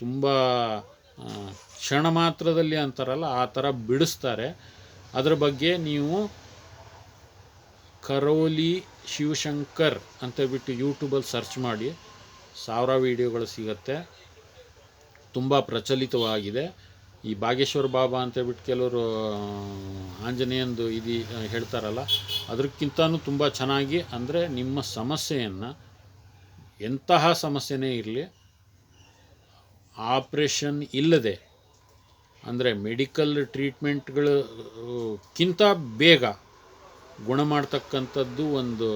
ತುಂಬ ಕ್ಷಣ ಮಾತ್ರದಲ್ಲಿ ಅಂತಾರಲ್ಲ ಆ ಥರ ಬಿಡಿಸ್ತಾರೆ. ಅದರ ಬಗ್ಗೆ ನೀವು ಕರೋಲಿ ಶಿವಶಂಕರ್ ಅಂತೇಳ್ಬಿಟ್ಟು ಯೂಟ್ಯೂಬಲ್ಲಿ ಸರ್ಚ್ ಮಾಡಿ, 1000 ವೀಡಿಯೋಗಳು ಸಿಗುತ್ತೆ. ತುಂಬ ಪ್ರಚಲಿತವಾಗಿದೆ. ಈ ಬಾಗೇಶ್ವರ ಬಾಬಾ ಅಂತೇಳ್ಬಿಟ್ಟು ಕೆಲವರು ಆಂಜನೇಯಂದು ಇದು ಹೇಳ್ತಾರಲ್ಲ, ಅದಕ್ಕಿಂತನೂ ತುಂಬ ಚೆನ್ನಾಗಿ ಅಂದರೆ ನಿಮ್ಮ ಸಮಸ್ಯೆಯನ್ನು, ಎಂತಹ ಸಮಸ್ಯೆನೇ ಇರಲಿ, ಆಪ್ರೇಷನ್ ಇಲ್ಲದೆ ಅಂದರೆ ಮೆಡಿಕಲ್ ಟ್ರೀಟ್ಮೆಂಟ್ಗಳಕ್ಕಿಂತ ಬೇಗ ಗುಣ ಮಾಡ್ತಕ್ಕಂಥದ್ದು ಒಂದು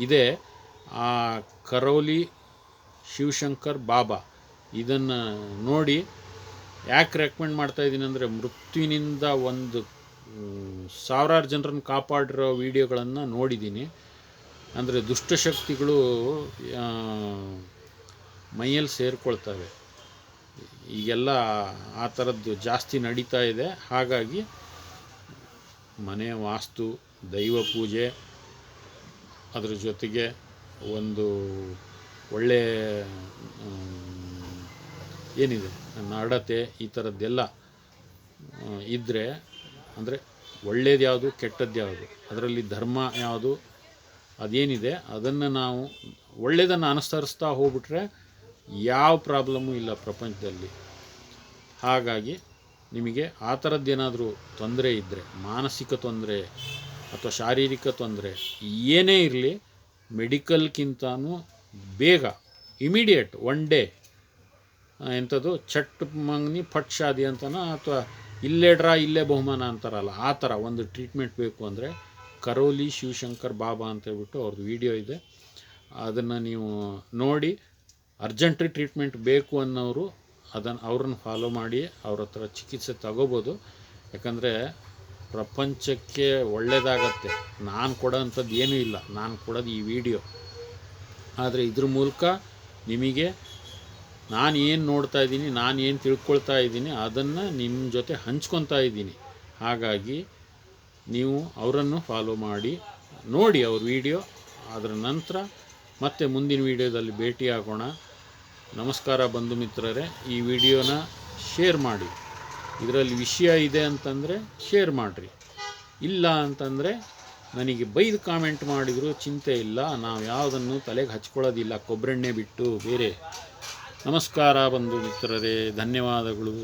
ಇದೆ. ಆ ಕರೋಲಿ ಶಿವಶಂಕರ್ ಬಾಬಾ ಇದನ್ನು ನೋಡಿ. ಯಾಕೆ ರೆಕಮೆಂಡ್ ಮಾಡ್ತಾಯಿದ್ದೀನಿ ಅಂದರೆ ಮೃತ್ಯುವಿನಿಂದ ಒಂದು 1000 ಜನರನ್ನು ಕಾಪಾಡಿರೋ ವೀಡಿಯೋಗಳನ್ನು ನೋಡಿದ್ದೀನಿ. ಅಂದರೆ ದುಷ್ಟಶಕ್ತಿಗಳು ಮೈಯಲ್ಲಿ ಸೇರಿಕೊಳ್ತವೆ. ಈಗೆಲ್ಲ ಆ ಥರದ್ದು ಜಾಸ್ತಿ ನಡೀತಾ ಇದೆ. ಹಾಗಾಗಿ ಮನೆ ವಾಸ್ತು, ದೈವ ಪೂಜೆ, ಅದರ ಜೊತೆಗೆ ಒಂದು ಒಳ್ಳೆ ಏನಿದೆ ನಡತೆ, ಈ ಥರದ್ದೆಲ್ಲ ಇದ್ದರೆ ಅಂದರೆ ಒಳ್ಳೇದು ಯಾವುದು ಕೆಟ್ಟದ್ದು ಯಾವುದು, ಅದರಲ್ಲಿ ಧರ್ಮ ಯಾವುದು, ಅದೇನಿದೆ ಅದನ್ನು ನಾವು ಒಳ್ಳೆಯದನ್ನು ಅನುಸರಿಸ್ತಾ ಹೋಗ್ಬಿಟ್ರೆ ಯಾವ ಪ್ರಾಬ್ಲಮ್ಮು ಇಲ್ಲ ಪ್ರಪಂಚದಲ್ಲಿ. ಹಾಗಾಗಿ ನಿಮಗೆ ಆ ಥರದ್ದೇನಾದರೂ ತೊಂದರೆ ಇದ್ದರೆ, ಮಾನಸಿಕ ತೊಂದರೆ ಅಥವಾ ಶಾರೀರಿಕ ತೊಂದರೆ ಏನೇ ಇರಲಿ, ಮೆಡಿಕಲ್ಗಿಂತನೂ ಬೇಗ ಇಮಿಡಿಯೇಟ್ 1 ಡೇ ಎಂಥದ್ದು ಚಟ್ ಮಂಗ್ನಿ ಫಟ್ ಶಾದಿ ಅಂತನೋ ಅಥವಾ ಇಲ್ಲೇ ಬಹುಮಾನ ಅಂತಾರಲ್ಲ, ಆ ಥರ ಒಂದು ಟ್ರೀಟ್ಮೆಂಟ್ ಬೇಕು ಅಂದರೆ ಕರೋಲಿ ಶಿವಶಂಕರ್ ಬಾಬಾ ಅಂತ ಹೇಳ್ಬಿಟ್ಟು ಅವ್ರದ್ದು ವಿಡಿಯೋ ಇದೆ. ಅದನ್ನು ನೀವು ನೋಡಿ ಅರ್ಜೆಂಟ್ರಿ ಟ್ರೀಟ್ಮೆಂಟ್ ಬೇಕು ಅನ್ನೋರು ಅವ್ರನ್ನ ಫಾಲೋ ಮಾಡಿ ಅವ್ರ ಹತ್ರ ಚಿಕಿತ್ಸೆ ತಗೋಬೋದು. ಯಾಕಂದರೆ ಪ್ರಪಂಚಕ್ಕೆ ಒಳ್ಳೆಯದಾಗತ್ತೆ. ನಾನು ಕೊಡೋಂಥದ್ದು ಏನೂ ಇಲ್ಲ, ನಾನು ಕೊಡೋದು ಈ ವಿಡಿಯೋ. ಆದರೆ ಇದ್ರ ಮೂಲಕ ನಿಮಗೆ ನಾನು ಏನು ನೋಡ್ತಾ ಇದ್ದೀನಿ, ನಾನು ಏನು ತಿಳ್ಕೊಳ್ತಾ ಇದ್ದೀನಿ ಅದನ್ನು ನಿಮ್ಮ ಜೊತೆ ಹಂಚ್ಕೊತಾ ಇದ್ದೀನಿ. ಹಾಗಾಗಿ ನೀವು ಅವರನ್ನು ಫಾಲೋ ಮಾಡಿ ನೋಡಿ ಅವ್ರ ವಿಡಿಯೋ. ಅದರ ನಂತರ ಮತ್ತೆ ಮುಂದಿನ ವಿಡಿಯೋದಲ್ಲಿ ಭೇಟಿಯಾಗೋಣ. ನಮಸ್ಕಾರ ಬಂಧು ಮಿತ್ರರೇ. ಈ ವಿಡಿಯೋನ ಶೇರ್ ಮಾಡಿ. ಇದರಲ್ಲಿ ವಿಷಯ ಇದೆ ಅಂತಂದರೆ ಶೇರ್ ಮಾಡಿರಿ, ಇಲ್ಲ ಅಂತಂದರೆ ನನಗೆ ಬೈದು ಕಾಮೆಂಟ್ ಮಾಡಿದರೂ ಚಿಂತೆ ಇಲ್ಲ. ನಾವು ಯಾವುದನ್ನು ತಲೆಗೆ ಹಚ್ಕೊಳ್ಳೋದಿಲ್ಲ, ಕೊಬ್ಬರೆಣ್ಣೆ ಬಿಟ್ಟು ಬೇರೆ. ನಮಸ್ಕಾರ ಬಂಧು ಮಿತ್ರರೇ, ಧನ್ಯವಾದಗಳು.